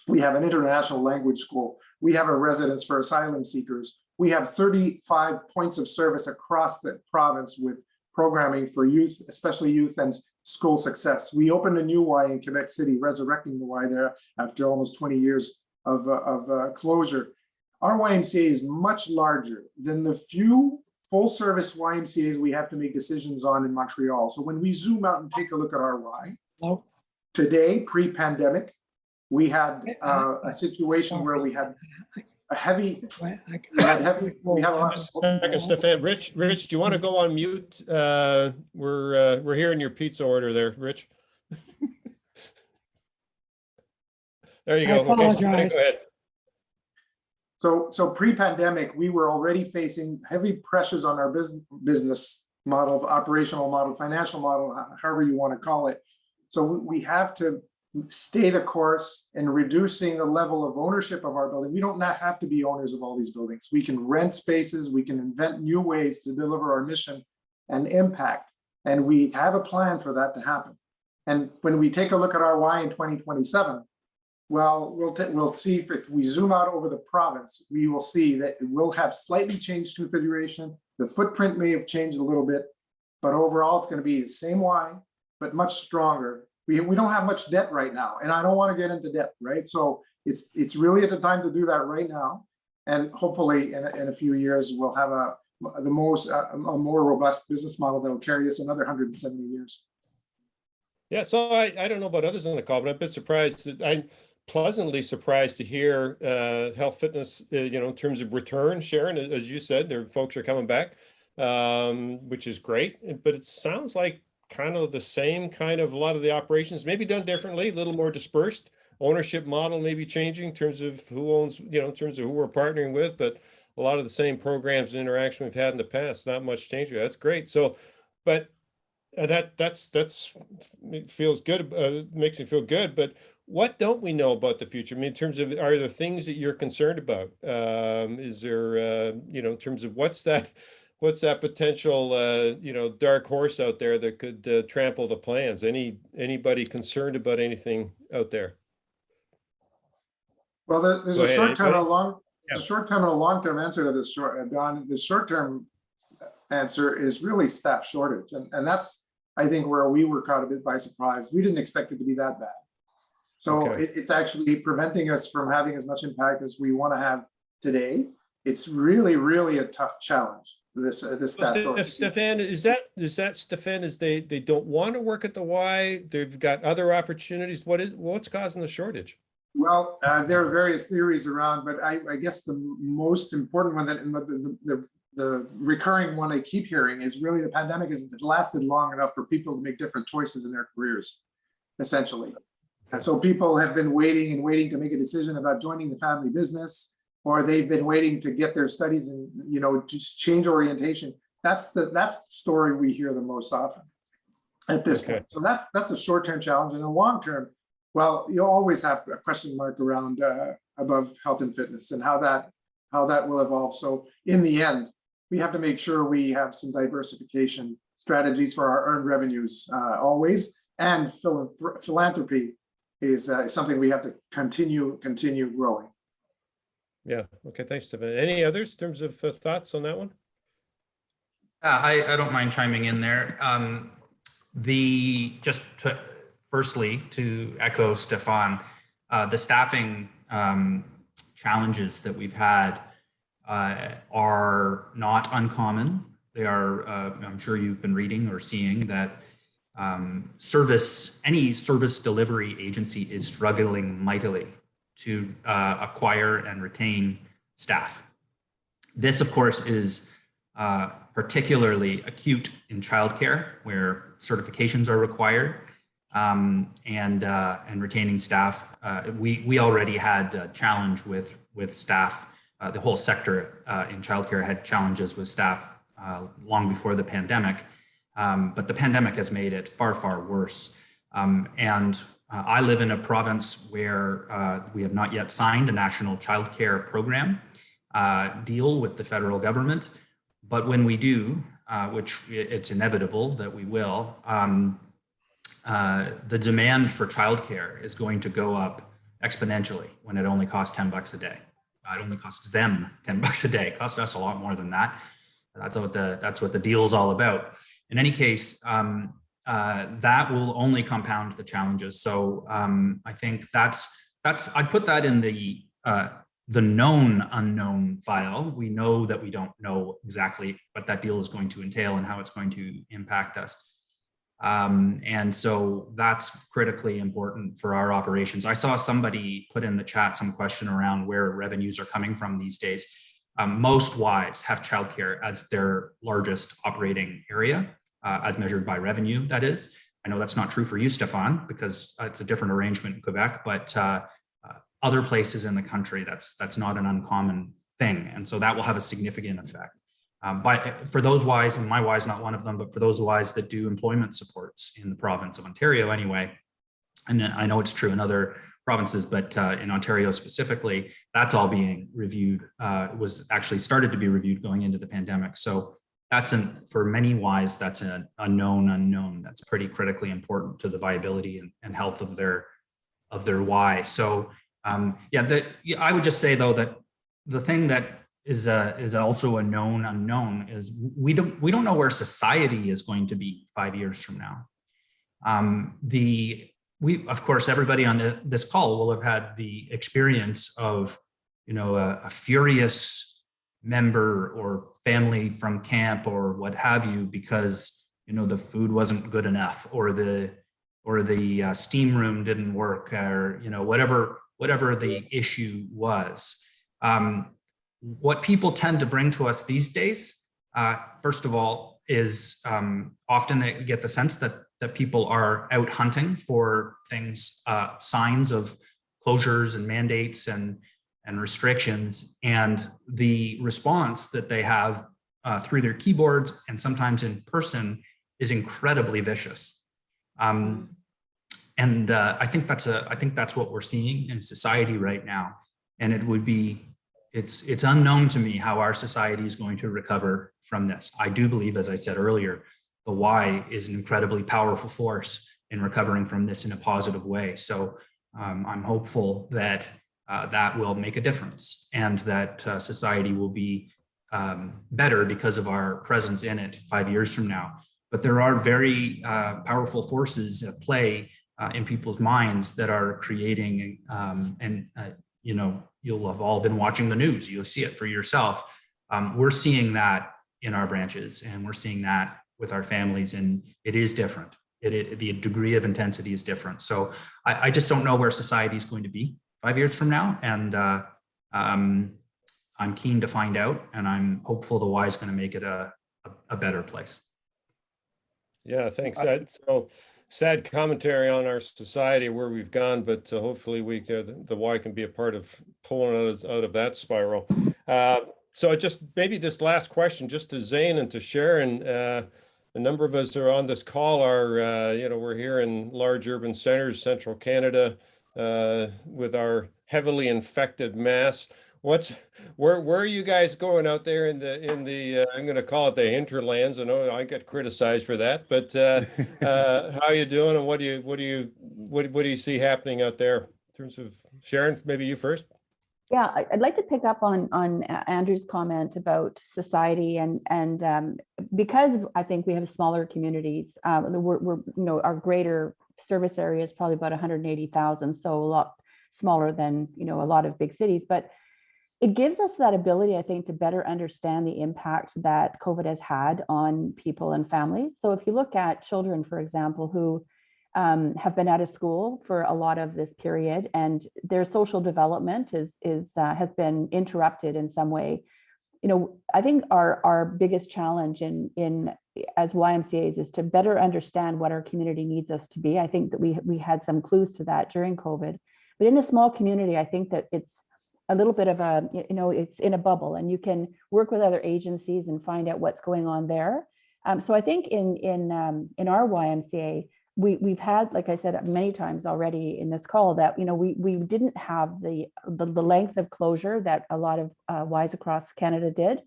We have an international language school. We have a residence for asylum seekers. We have 35 points of service across the province with programming for youth, especially youth and school success. We opened a new Y in Quebec City, resurrecting the Y there after almost 20 years of closure. Our YMCA is much larger than the few full service YMCAs we have to make decisions on in Montreal. So when we zoom out and take a look at our Y, today, pre-pandemic, we had a situation where we had a heavy, we have a lot of, Stefan, Rich, do you want to go on mute? We're hearing your pizza order there, Rich. There you go. Okay, Stefan, go ahead. So pre-pandemic, we were already facing heavy pressures on our business model, operational model, financial model, however you want to call it. So we have to stay the course in reducing the level of ownership of our building. We don't have to be owners of all these buildings. We can rent spaces. We can invent new ways to deliver our mission and impact. And we have a plan for that to happen. And when we take a look at our Y in 2027, well, we'll see if we zoom out over the province, we will see that it will have slightly changed configuration. The footprint may have changed a little bit, but overall it's going to be the same Y, but much stronger. We don't have much debt right now, and I don't want to get into debt, right? So it's really at the time to do that right now, and hopefully in a few years we'll have a more robust business model that will carry us another 170 years. Yeah, so I don't know about others on the call, but I'm a bit surprised. I'm pleasantly surprised to hear health fitness, in terms of return, Sharon, as you said, there folks are coming back, which is great. But it sounds like kind of the same kind of a lot of the operations, maybe done differently, a little more dispersed. Ownership model may be changing in terms of who owns, in terms of who we're partnering with, but a lot of the same programs and interaction we've had in the past, not much change. That's great. So, but that's feels good, makes me feel good, but what don't we know about the future? I mean, in terms of, are there things that you're concerned about? Is there, you know, in terms of what's that potential, you know, dark horse out there that could trample the plans? Anybody concerned about anything out there? Well, there's Go a ahead, short-term and a anybody? long, Yeah. a short-term and a long-term answer to this, Don. The short-term answer is really staff shortage. And that's, I think, where we were caught a bit by surprise. We didn't expect it to be that bad. So Okay. it's actually preventing us from having as much impact as we want to have today. It's really, really a tough challenge, this staff shortage. Stefan, is that Stefan, is they don't want to work at the Y, they've got other opportunities? What's causing the shortage? Well, there are various theories around, but I guess the most important one, that the recurring one I keep hearing, is really the pandemic has lasted long enough for people to make different choices in their careers, essentially. And so people have been waiting and waiting to make a decision about joining the family business, or they've been waiting to get their studies and, you know, just change orientation. That's the story we hear the most often at this point. So that's a short-term challenge. And a long-term, well, you'll always have a question mark around above health and fitness and how that will evolve. So in the end, we have to make sure we have some diversification strategies for our earned revenues always, and philanthropy is something we have to continue growing. Yeah. Okay. Thanks, Stefan. Any others in terms of thoughts on that one? I don't mind chiming in there. Firstly, to echo Stefan, the staffing challenges that we've had are not uncommon. They are, I'm sure you've been reading or seeing that any service delivery agency is struggling mightily to acquire and retain staff. This, of course, is particularly acute in childcare, where certifications are required, and retaining staff. We already had a challenge with staff. The whole sector in childcare had challenges with staff long before the pandemic. But the pandemic has made it far, far worse. I live in a province where we have not yet signed a national childcare program deal with the federal government. But when we do, which it's inevitable that we will, the demand for childcare is going to go up exponentially when it only costs $10 a day. It only costs them $10 a day. It costs us a lot more than that. That's what the deal is all about. In any case, that will only compound the challenges. So I think I'd put that in the known unknown file. We know that we don't know exactly what that deal is going to entail and how it's going to impact us. And so that's critically important for our operations. I saw somebody put in the chat some question around where revenues are coming from these days. Most Ys have childcare as their largest operating area, as measured by revenue, that is. I know that's not true for you, Stefan, because it's a different arrangement in Quebec, but other places in the country, that's not an uncommon thing. And so that will have a significant effect. But for those Ys, and my Y is not one of them, but for those Ys that do employment supports in the province of Ontario anyway, and I know it's true in other provinces, but in Ontario specifically, that's all being reviewed, was actually started to be reviewed going into the pandemic. So that's for many Ys, that's a known unknown. That's pretty critically important to the viability and health of their Y. So I would just say though that the thing that is also a known unknown is we don't know where society is going to be 5 years from now. Of course, everybody on this call will have had the experience of, a furious member or family from camp or what have you, because, the food wasn't good enough, or the steam room didn't work, or, whatever the issue was. What people tend to bring to us these days, first of all, is often they get the sense that people are out hunting for things, signs of closures and mandates and restrictions. And the response that they have through their keyboards and sometimes in person is incredibly vicious. I think that's what we're seeing in society right now. And it's unknown to me how our society is going to recover from this. I do believe, as I said earlier, the why is an incredibly powerful force in recovering from this in a positive way. So I'm hopeful that that will make a difference, and that society will be better because of our presence in it 5 years from now. But there are very powerful forces at play in people's minds that are creating, you'll have all been watching the news, you'll see it for yourself. We're seeing that in our branches, and we're seeing that with our families, and it is different. The degree of intensity is different. So I just don't know where society is going to be 5 years from now. And I'm keen to find out, and I'm hopeful the why is going to make it a better place. Yeah, thanks, Ed. So sad commentary on our society, where we've gone, but hopefully the why can be a part of pulling us out of that spiral. So maybe this last question, just to Zane and to Sharon. A number of us are on this call are, we're here in large urban centers, central Canada, with our heavily infected mass. Where are you guys going out there in the I'm going to call it the hinterlands? I know I get criticized for that, but how are you doing, and what do you see happening out there in terms of, Sharon? Maybe you first. Yeah, I'd like to pick up on Andrew's comment about society, and because I think we have smaller communities, our greater service area is probably about 180,000, so a lot smaller than a lot of big cities, but it gives us that ability, I think, to better understand the impact that COVID has had on people and families. So if you look at children, for example, who have been out of school for a lot of this period, and their social development has been interrupted in some way. I think our biggest challenge in as YMCAs is to better understand what our community needs us to be. I think that we had some clues to that during COVID, but in a small community, I think that it's a little bit of it's in a bubble, and you can work with other agencies and find out what's going on there. So I think in our YMCA, we've had, like I said many times already in this call, that we didn't have the length of closure that a lot of Ys across Canada did,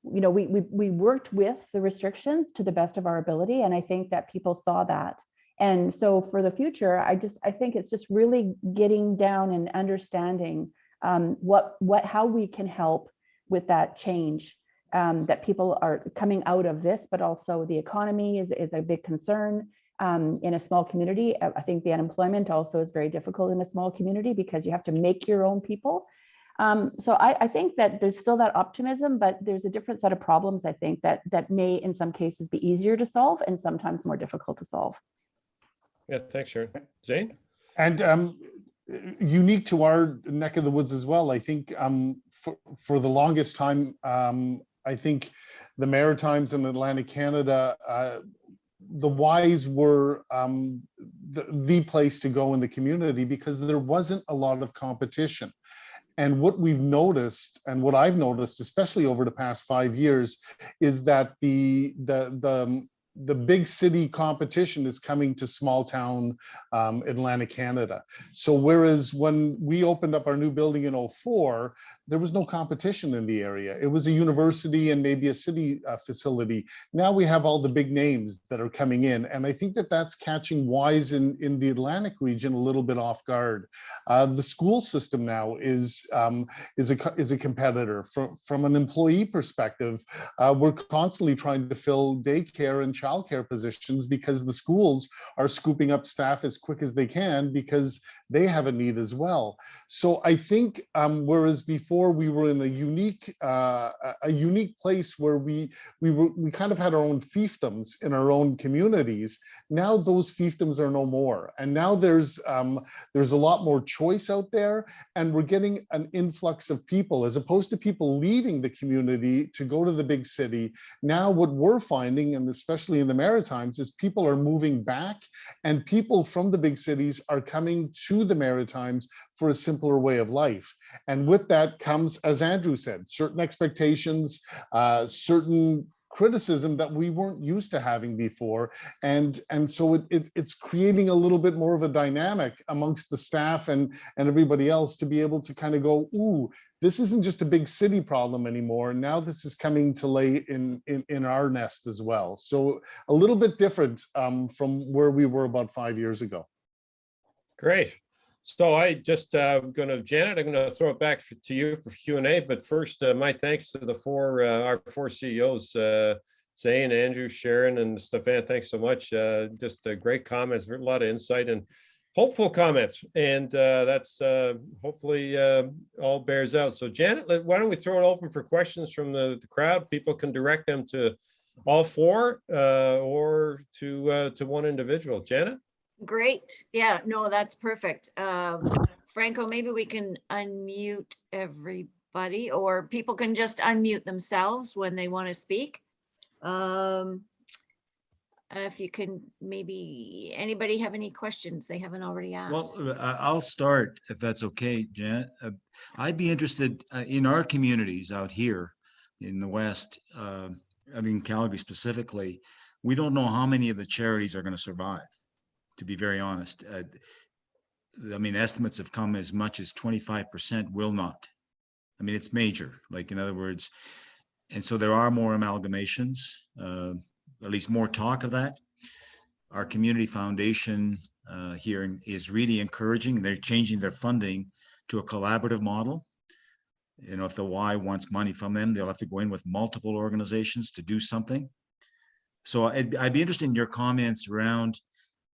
we worked with the restrictions to the best of our ability, and I think that people saw that. And so for the future, I think it's just really getting down and understanding how we can help with that change. That people are coming out of this, but also the economy is a big concern in a small community. I think the unemployment also is very difficult in a small community because you have to make your own people. So I think that there's still that optimism, but there's a different set of problems, I think, that may in some cases be easier to solve and sometimes more difficult to solve. Yeah, thanks, Sharon. Zane? And unique to our neck of the woods as well, I think for the longest time, I think the Maritimes and Atlantic Canada, the Ys were the place to go in the community because there wasn't a lot of competition. And what we've noticed, and what I've noticed, especially over the past 5 years, is that the big city competition is coming to small town Atlantic Canada. So whereas when we opened up our new building in 2004, there was no competition in the area. It was a university and maybe a city facility. Now we have all the big names that are coming in. And I think that that's catching Ys in the Atlantic region a little bit off guard. The school system now is a competitor. From an employee perspective, we're constantly trying to fill daycare and childcare positions because the schools are scooping up staff as quick as they can because they have a need as well. So I think whereas before we were in a unique place where we kind of had our own fiefdoms in our own communities, now those fiefdoms are no more. And now there's a lot more choice out there, and we're getting an influx of people as opposed to people leaving the community to go to the big city. Now what we're finding, and especially in the Maritimes, is people are moving back, and people from the big cities are coming to the Maritimes for a simpler way of life. And with that comes, as Andrew said, certain expectations, certain criticism that we weren't used to having before. And so it's creating a little bit more of a dynamic amongst the staff and everybody else to be able to kind of go, ooh, this isn't just a big city problem anymore. Now this is coming to lay in our nest as well. So a little bit different from where we were about 5 years ago. Great. So I just Janet, I'm going to throw it back to you for Q&A. But first, my thanks to our four CEOs, Zane, Andrew, Sharon, and Stefan. Thanks so much. Just great comments, a lot of insight and hopeful comments. And that's hopefully all bears out. So Janet, why don't we throw it open for questions from the crowd? People can direct them to all four or to one individual. Janet? Great. Yeah, no, that's perfect. Franco, maybe we can unmute everybody, or people can just unmute themselves when they want to speak. If you can, maybe anybody have any questions they haven't already asked? Well, I'll start if that's okay, Janet. I'd be interested in our communities out here in the West, I mean, Calgary specifically. We don't know how many of the charities are going to survive, to be very honest. I mean, estimates have come as much as 25% will not. I mean, it's major, like in other words, and so there are more amalgamations, at least more talk of that. Our community foundation here is really encouraging. They're changing their funding to a collaborative model. You know, if the Y wants money from them, they'll have to go in with multiple organizations to do something. So I'd be interested in your comments around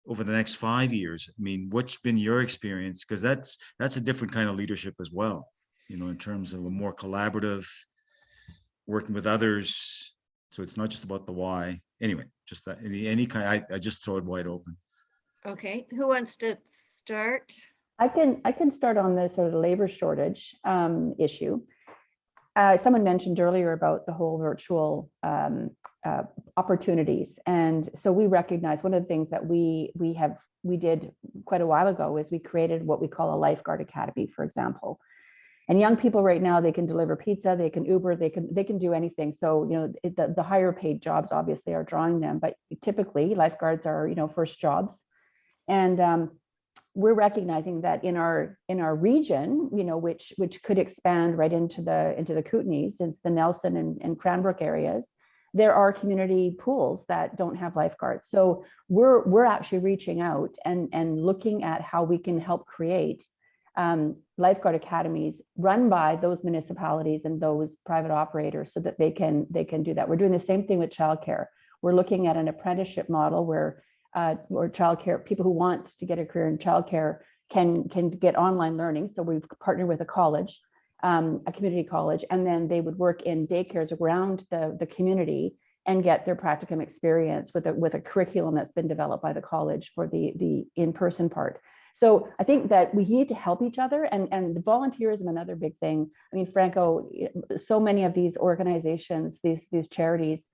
over the next 5 years. I mean, what's been your experience? Because that's a different kind of leadership as well, you know, in terms of a more collaborative, working with others. So it's not just about the why. Anyway, just that any kind, I just throw it wide open. Okay, who wants to start? I can start on the sort of labor shortage issue. Someone mentioned earlier about the whole virtual opportunities. And so we recognize one of the things that we did quite a while ago is we created what we call a lifeguard academy, for example. And young people right now, they can deliver pizza, they can Uber, they can do anything. So, you know, the higher paid jobs obviously are drawing them, but typically lifeguards are, you know, first jobs. And we're recognizing that in our region, you know, which could expand right into the Kootenays, into the Nelson and Cranbrook areas, there are community pools that don't have lifeguards. So we're actually reaching out and looking at how we can help create lifeguard academies run by those municipalities and those private operators so that they can do that. We're doing the same thing with childcare. We're looking at an apprenticeship model where childcare, people who want to get a career in childcare can get online learning. So we've partnered with a college, a community college, and then they would work in daycares around the community and get their practicum experience with a curriculum that's been developed by the college for the in-person part. So I think that we need to help each other, and the volunteerism, another big thing. I mean, Franco, so many of these organizations, these charities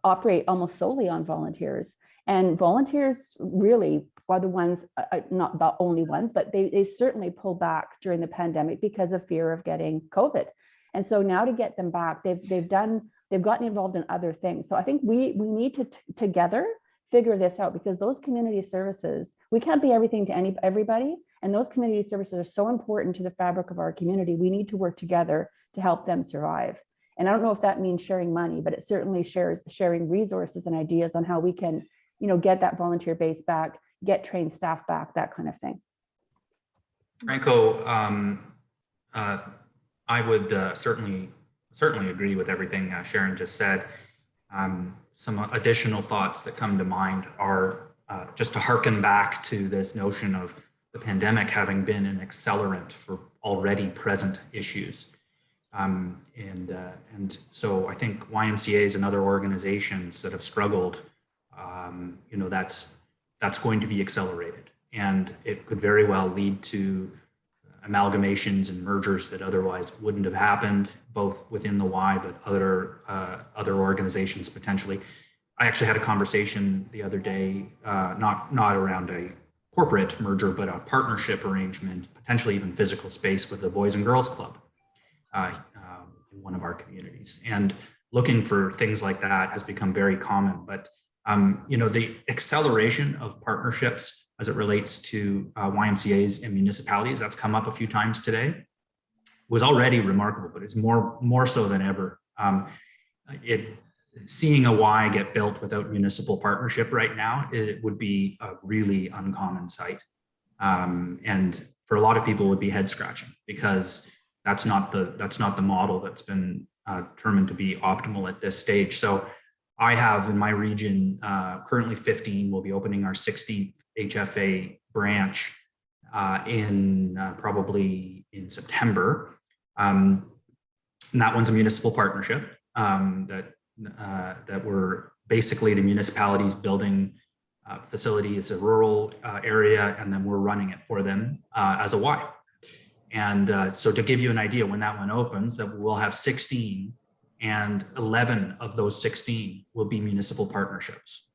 operate almost solely on volunteers. And volunteers really are the ones, not the only ones, but they certainly pulled back during the pandemic because of fear of getting COVID. And so now to get them back, they've gotten involved in other things. So I think we need to together figure this out, because those community services, we can't be everything to everybody. And those community services are so important to the fabric of our community. We need to work together to help them survive. And I don't know if that means sharing money, but it certainly sharing resources and ideas on how we can, you know, get that volunteer base back, get trained staff back, that kind of thing. Franco, I would certainly agree with everything Sharon just said. Some additional thoughts that come to mind are just to harken back to this notion of the pandemic having been an accelerant for already present issues. And so I think YMCA's and other organizations that have struggled, you know, that's going to be accelerated, and it could very well lead to amalgamations and mergers that otherwise wouldn't have happened, both within the Y, but other organizations potentially. I actually had a conversation the other day, not around a corporate merger, but a partnership arrangement, potentially even physical space with the Boys and Girls Club in one of our communities. And looking for things like that has become very common. But the acceleration of partnerships as it relates to YMCAs and municipalities, that's come up a few times today, was already remarkable, but it's more so than ever. Seeing a Y get built without municipal partnership right now, it would be a really uncommon sight. And for a lot of people, it would be head scratching, because that's not the model that's been determined to be optimal at this stage. So I have in my region currently 15. We'll be opening our 16th HFA branch in probably in September. And that one's a municipal partnership that we're basically, the municipality's building facility is a rural area, and then we're running it for them as a Y. And so to give you an idea, when that one opens, that we'll have 16, and 11 of those 16 will be municipal partnerships.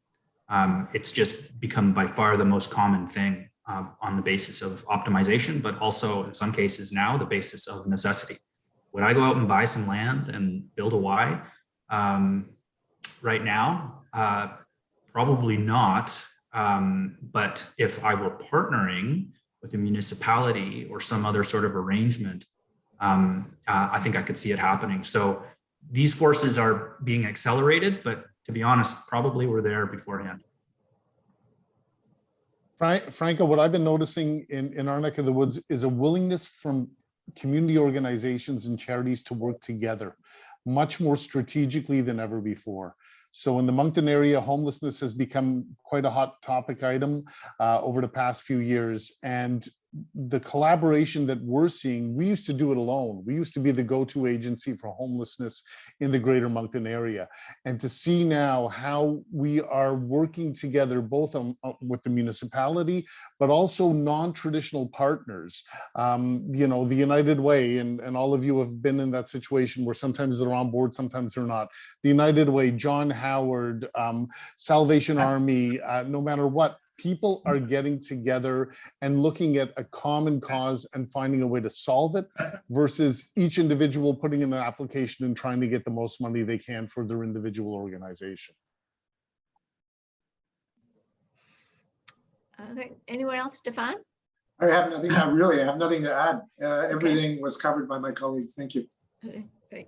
It's just become by far the most common thing on the basis of optimization, but also in some cases now the basis of necessity. Would I go out and buy some land and build a Y? Right now, probably not. But if I were partnering with a municipality or some other sort of arrangement, I think I could see it happening. So these forces are being accelerated, but to be honest, probably were there beforehand. Franco, what I've been noticing in our neck of the woods is a willingness from community organizations and charities to work together much more strategically than ever before. So in the Moncton area, homelessness has become quite a hot topic item over the past few years. And the collaboration that we're seeing, we used to do it alone. We used to be the go-to agency for homelessness in the greater Moncton area. And to see now how we are working together, both with the municipality, but also non-traditional partners. The United Way, and all of you have been in that situation where sometimes they're on board, sometimes they're not. The United Way, John Howard, Salvation Army, no matter what, people are getting together and looking at a common cause and finding a way to solve it, versus each individual putting in an application and trying to get the most money they can for their individual organization. Okay, anyone else, Stefan? I have nothing, I have nothing to add. Everything was covered by my colleagues. Thank you. Okay, great.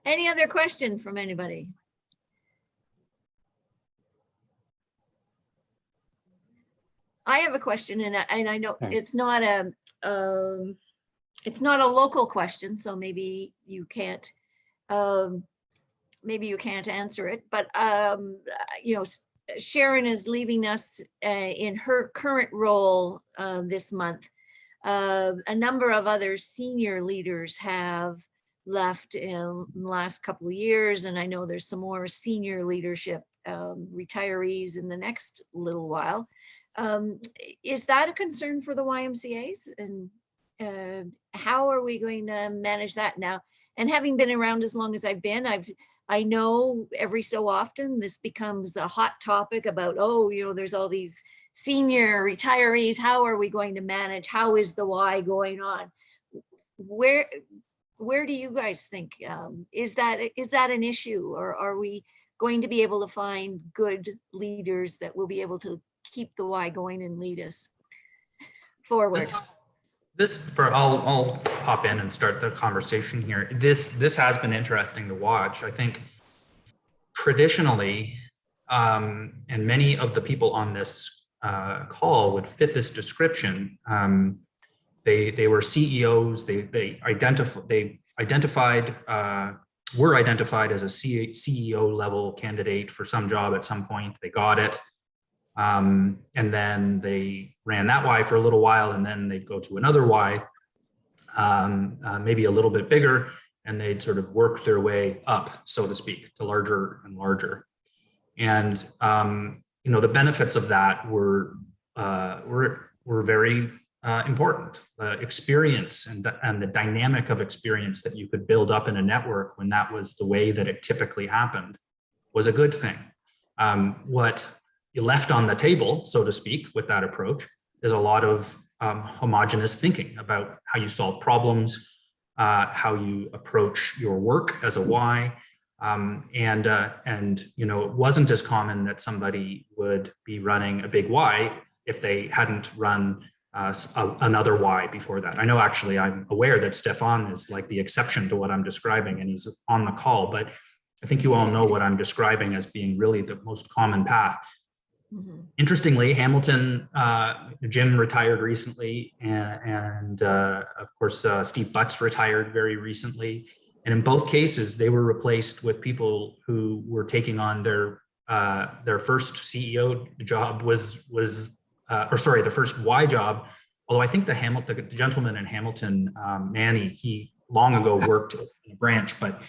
Any other question from anybody? I have a question, and I know it's not a local question, so maybe you can't answer it. But Sharon is leaving us in her current role this month. A number of other senior leaders have left in the last couple of years, and I know there's some more senior leadership retirees in the next little while. Is that a concern for the YMCAs, and how are we going to manage that now? And having been around as long as I've been, I know every so often this becomes a hot topic about, there's all these senior retirees. How are we going to manage? How is the Y going on? Where do you guys think, is that an issue, or are we going to be able to find good leaders that will be able to keep the Y going and lead us forward? I'll hop in and start the conversation here. This has been interesting to watch. I think traditionally, and many of the people on this call would fit this description. They were CEOs. They were identified as a CEO level candidate for some job at some point. They got it. And then they ran that Y for a little while, and then they'd go to another Y, maybe a little bit bigger, and they'd sort of work their way up, so to speak, to larger and larger. And the benefits of that were very important. The experience and the dynamic of experience that you could build up in a network when that was the way that it typically happened was a good thing. What you left on the table, so to speak, with that approach is a lot of homogenous thinking about how you solve problems, how you approach your work as a Y, And you know, it wasn't as common that somebody would be running a big Y if they hadn't run another Y before that. I know actually I'm aware that Stefan is like the exception to what I'm describing, and he's on the call, but I think you all know what I'm describing as being really the most common path. Interestingly, Hamilton, Jim retired recently, and of course, Steve Butts retired very recently. And in both cases, they were replaced with people who were taking on their first CEO job the first Y job. Although I think the gentleman in Hamilton, Manny, he long ago worked in a branch, but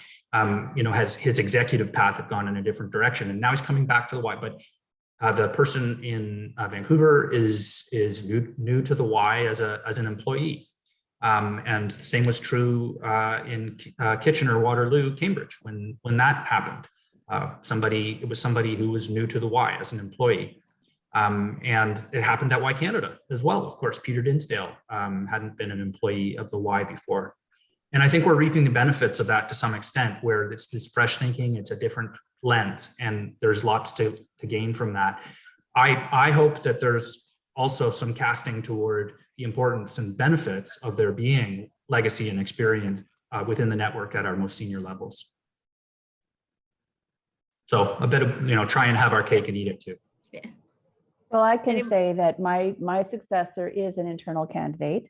you know, his executive path had gone in a different direction, and now he's coming back to the Y. But the person in Vancouver is new to the Y as an employee. And the same was true in Kitchener, Waterloo, Cambridge when that happened. It was somebody who was new to the Y as an employee. And it happened at Y Canada as well. Of course, Peter Dinsdale hadn't been an employee of the Y before. And I think we're reaping the benefits of that to some extent, where it's this fresh thinking, it's a different lens, and there's lots to gain from that. I hope that there's also some casting toward the importance and benefits of there being legacy and experience within the network at our most senior levels. So a bit of, you know, try and have our cake and eat it too. Yeah. Well, I can say that my successor is an internal candidate.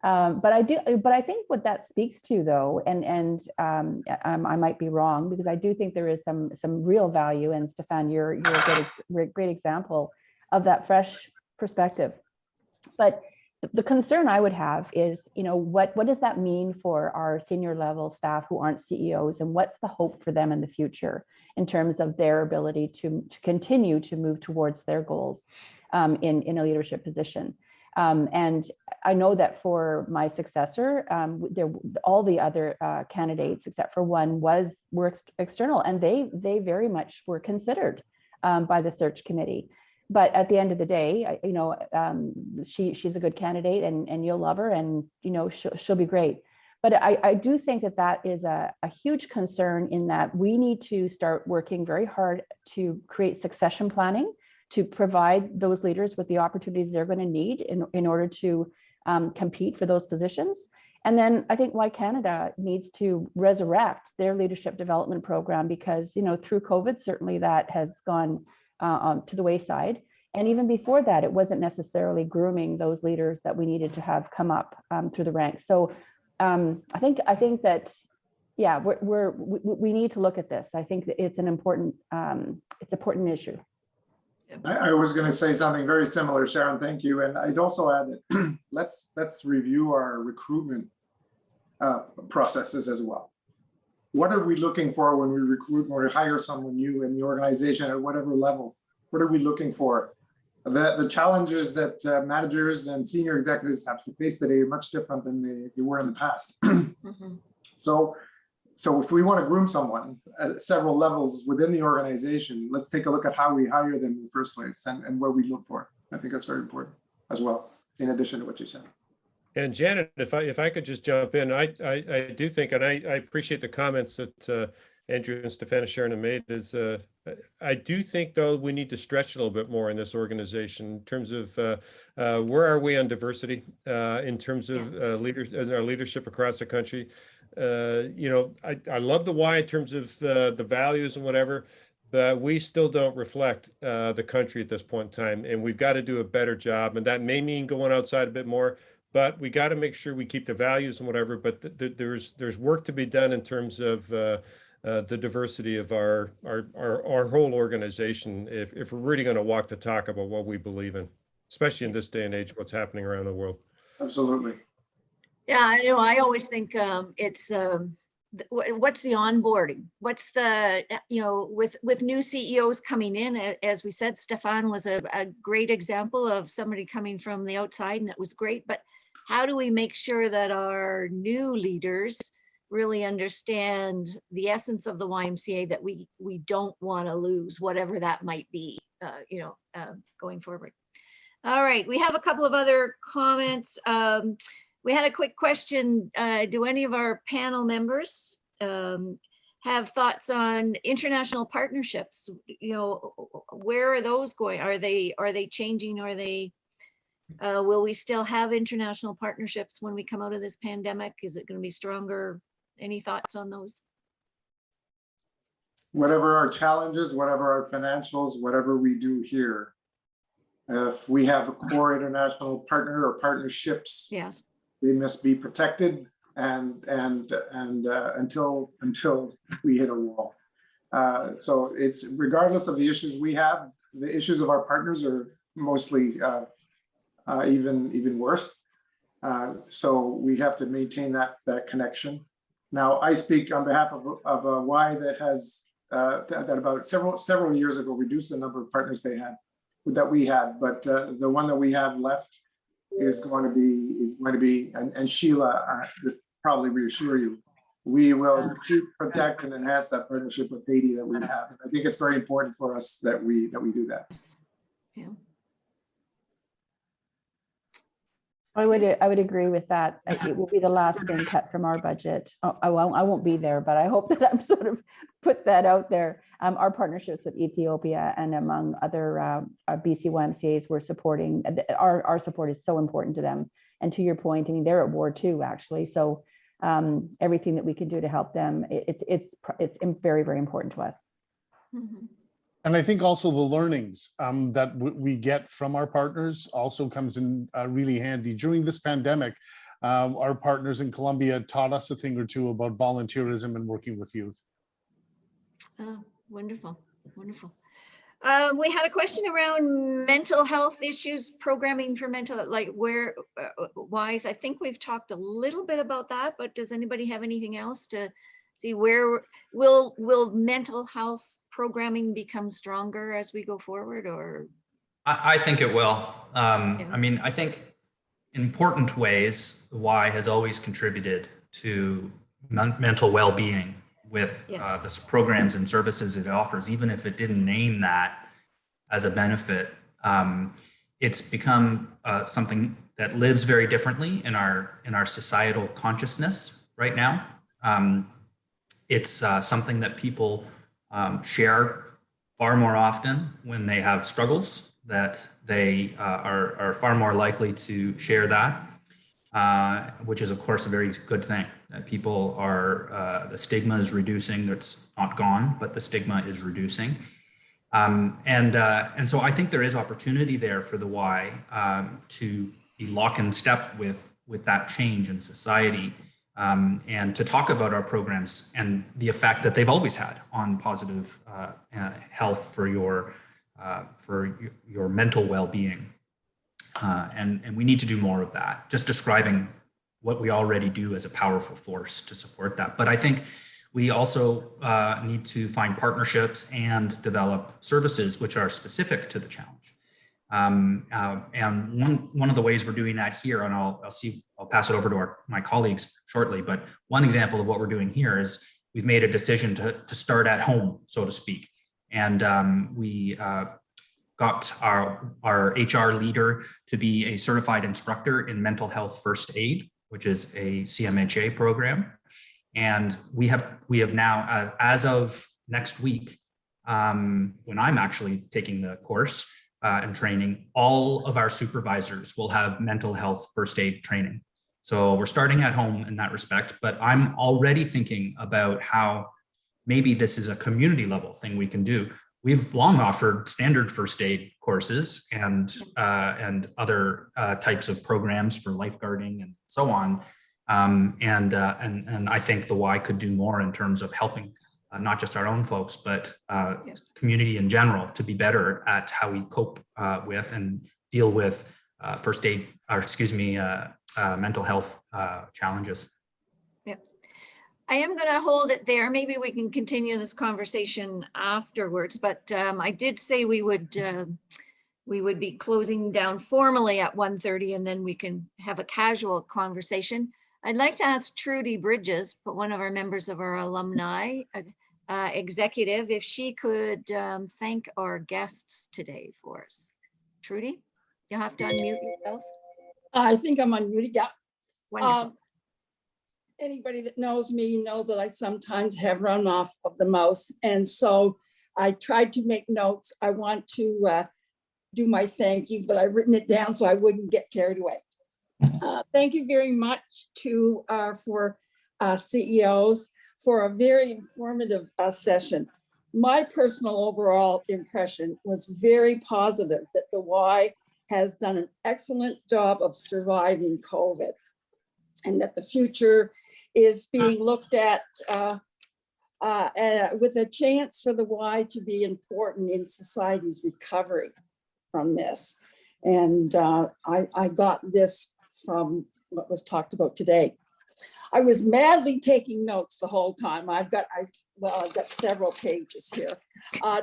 But I think what that speaks to, though, and I might be wrong, because I do think there is some real value, and Stefan, you're a great example of that fresh perspective. But the concern I would have is, you know, what does that mean for our senior level staff who aren't CEOs, and what's the hope for them in the future in terms of their ability to continue to move towards their goals in a leadership position? And I know that for my successor, all the other candidates except for one were external, and they very much were considered by the search committee. But at the end of the day, you know, she's a good candidate, and you'll love her, and you know, she'll be great. But I do think that is a huge concern, in that we need to start working very hard to create succession planning, to provide those leaders with the opportunities they're going to need in order to compete for those positions. And then I think Y Canada needs to resurrect their leadership development program, because, you know, through COVID, certainly that has gone to the wayside. And even before that, it wasn't necessarily grooming those leaders that we needed to have come up through the ranks. So I think that, yeah, we need to look at this. I think that it's an important issue. I was going to say something very similar, Sharon. Thank you. And I'd also add that let's review our recruitment processes as well. What are we looking for when we recruit or hire someone new in the organization at whatever level? What are we looking for? The challenges that managers and senior executives have to face today are much different than they were in the past. So if we want to groom someone at several levels within the organization, let's take a look at how we hire them in the first place, and what we look for. I think that's very important as well, in addition to what you said. And Janet, if I could just jump in, I do think, and I appreciate the comments that Andrew and Stefan and Sharon have made, is I do think, though, we need to stretch a little bit more in this organization in terms of where are we on diversity in terms of leaders and our leadership across the country. You know, I love the Y in terms of the values and whatever, but we still don't reflect the country at this point in time, and we've got to do a better job. And that may mean going outside a bit more, but we got to make sure we keep the values and whatever. But there's work to be done in terms of the diversity of our whole organization, if we're really going to walk the talk about what we believe in, especially in this day and age, what's happening around the world. Absolutely. Yeah, I know. I always think it's what's the onboarding? What's the, you know, with new CEOs coming in, as we said, Stefan was a great example of somebody coming from the outside, and it was great. But how do we make sure that our new leaders really understand the essence of the YMCA, that we don't want to lose, whatever that might be, you know, going forward. All right, we have a couple of other comments. We had a quick question. Do any of our panel members have have thoughts on international partnerships. You know, where are those going? Are they changing? Are they, will we still have international partnerships when we come out of this pandemic? Is it going to be stronger? Any thoughts on those? Whatever our challenges, whatever our financials, whatever we do here, if we have a core international partner or partnerships, Yes. they must be protected and until we hit a wall. So it's regardless of the issues we have, the issues of our partners are mostly even worse. So we have to maintain that connection. Now, I speak on behalf of a Y that has that about several years ago reduced the number of partners that we had, but the one that we have left is going to be, and Sheila probably reassure you, we will keep, protect, and enhance that partnership with Haiti that we have. And I think it's very important for us that we do that. Yeah. I would agree with that. It will be the last thing cut from our budget. Oh, I won't be there, but I hope that I'm sort of put that out there. Our partnerships with Ethiopia and among other BC YMCAs, we're supporting. Our support is so important to them. And to your point, I mean, they're at war too, actually. So everything that we can do to help them, it's very, very important to us. Mm-hmm. And I think also the learnings that we get from our partners also comes in really handy. During this pandemic, our partners in Colombia taught us a thing or two about volunteerism and working with youth. Oh, wonderful, wonderful. We had a question around mental health issues, programming for mental, like where wise. I think we've talked a little bit about that, but does anybody have anything else to see where will mental health programming become stronger as we go forward? Or I think it will. Yeah. I mean, I think in important ways, the Y has always contributed to mental well-being with Yes. the programs and services it offers, even if it didn't name that as a benefit. It's become something that lives very differently in our societal consciousness right now. It's something that people share far more often when they have struggles, that they are far more likely to share that, which is of course a very good thing. That people are, the stigma is reducing. It's not gone, but the stigma is reducing. And so I think there is opportunity there for the Y to be lock in step with that change in society. And to talk about our programs and the effect that they've always had on positive health for your mental well-being. And we need to do more of that, just describing what we already do as a powerful force to support that. But I think we also need to find partnerships and develop services which are specific to the challenge. And one of the ways we're doing that here, and I'll pass it over to my colleagues shortly, but one example of what we're doing here is we've made a decision to start at home, so to speak. And we got our HR leader to be a certified instructor in mental health first aid, which is a CMHA program. And we have now, as of next week, when I'm actually taking the course and training, all of our supervisors will have mental health first aid training. So we're starting at home in that respect, but I'm already thinking about how maybe this is a community level thing we can do. We've long offered standard first aid courses and other types of programs for lifeguarding and so on. And I think the Y could do more in terms of helping not just our own folks, but community in general to be better at how we cope with and deal with mental health challenges. Yep. I am going to hold it there. Maybe we can continue this conversation afterwards, but I did say we would be closing down formally at 1:30, and then we can have a casual conversation. I'd like to ask Trudy Bridges, one of our members of our alumni executive, if she could thank our guests today for us. Trudy, you'll have to unmute yourself. I think I'm unmuted, yeah. Wonderful. Anybody that knows me knows that I sometimes have run off of the mouth. And so I tried to make notes. I want to do my thank you, but I've written it down so I wouldn't get carried away. Thank you very much to for CEOs for a very informative session. My personal overall impression was very positive that the Y has done an excellent job of surviving COVID, and that the future is being looked at with a chance for the Y to be important in society's recovery from this. And I got this from what was talked about today. I was madly taking notes the whole time. I've got several pages here,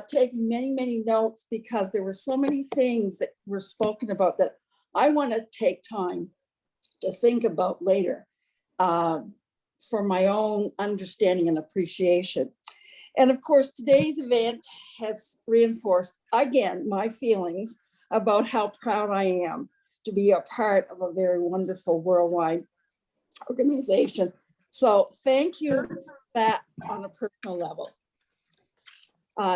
taking many notes because there were so many things that were spoken about that I want to take time to think about later for my own understanding and appreciation. And of course, today's event has reinforced again my feelings about how proud I am to be a part of a very wonderful worldwide organization. So thank you for that on a personal level.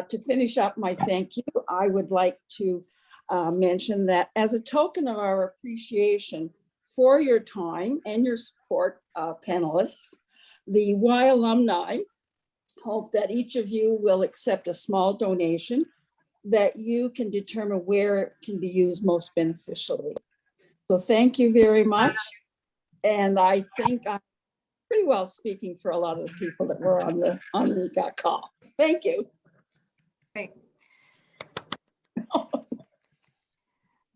To finish up my thank you, I would like to mention that as a token of our appreciation for your time and your support, panelists, the Y alumni hope that each of you will accept a small donation that you can determine where it can be used most beneficially. So thank you very much. And I think I'm pretty well speaking for a lot of the people that were on the call. Thank you. Great.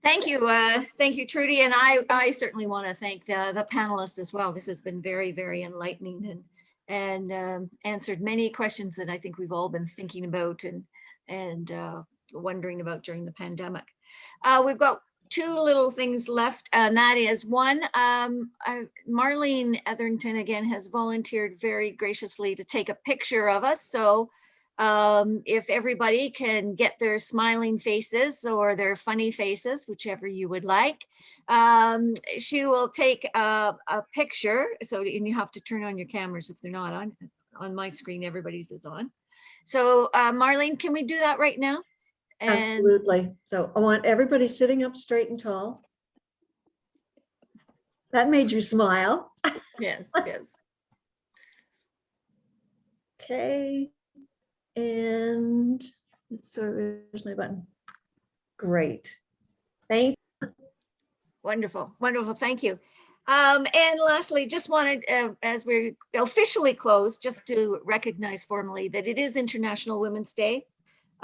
Thank you, Trudy. And I certainly want to thank the panelists as well. This has been very, very enlightening and answered many questions that I think we've all been thinking about and wondering about during the pandemic. We've got two little things left, and that is one, Marlene Etherington again has volunteered very graciously to take a picture of us. So if everybody can get their smiling faces or their funny faces, whichever you would like, she will take a picture. So, and you have to turn on your cameras if they're not on. On my screen, everybody's is on. So Marlene, can we do that right now? And absolutely. So I want everybody sitting up straight and tall. That made you smile. Yes, yes. Okay. And so there's my button. Great. Thank you. Wonderful, wonderful. Thank you. And lastly, just wanted, as we officially close, just to recognize formally that it is International Women's Day.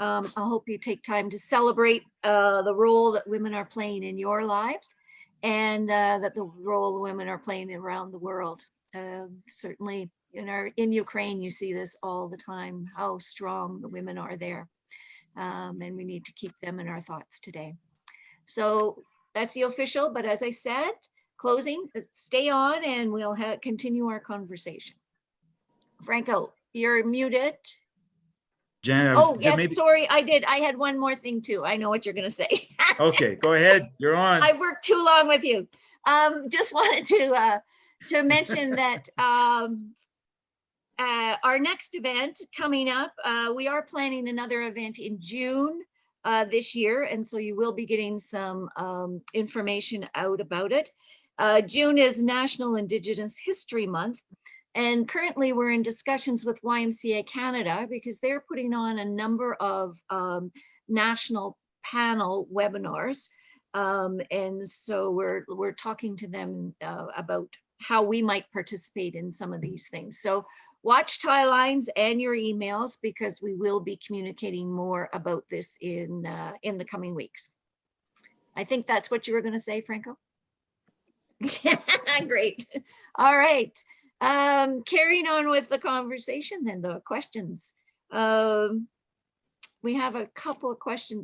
I hope you take time to celebrate the role that women are playing in your lives, and that the role women are playing around the world. Certainly in Ukraine, you see this all the time, how strong the women are there. And we need to keep them in our thoughts today. So that's the official, but as I said, closing, stay on and we'll continue our conversation. Franco, you're muted. Janet, oh yes, maybe... sorry, I had one more thing too. I know what you're gonna say. Okay, go ahead, you're on. I worked too long with you. Just wanted to mention that our next event coming up, we are planning another event in June this year, and so you will be getting some information out about it. June is National Indigenous History Month. And currently we're in discussions with YMCA Canada because they're putting on a number of national panel webinars. And so we're talking to them about how we might participate in some of these things. So watch tie lines and your emails because we will be communicating more about this in the coming weeks. I think that's what you were going to say, Franco. Great. All right. Carrying on with the conversation then, the questions. We have a couple of questions.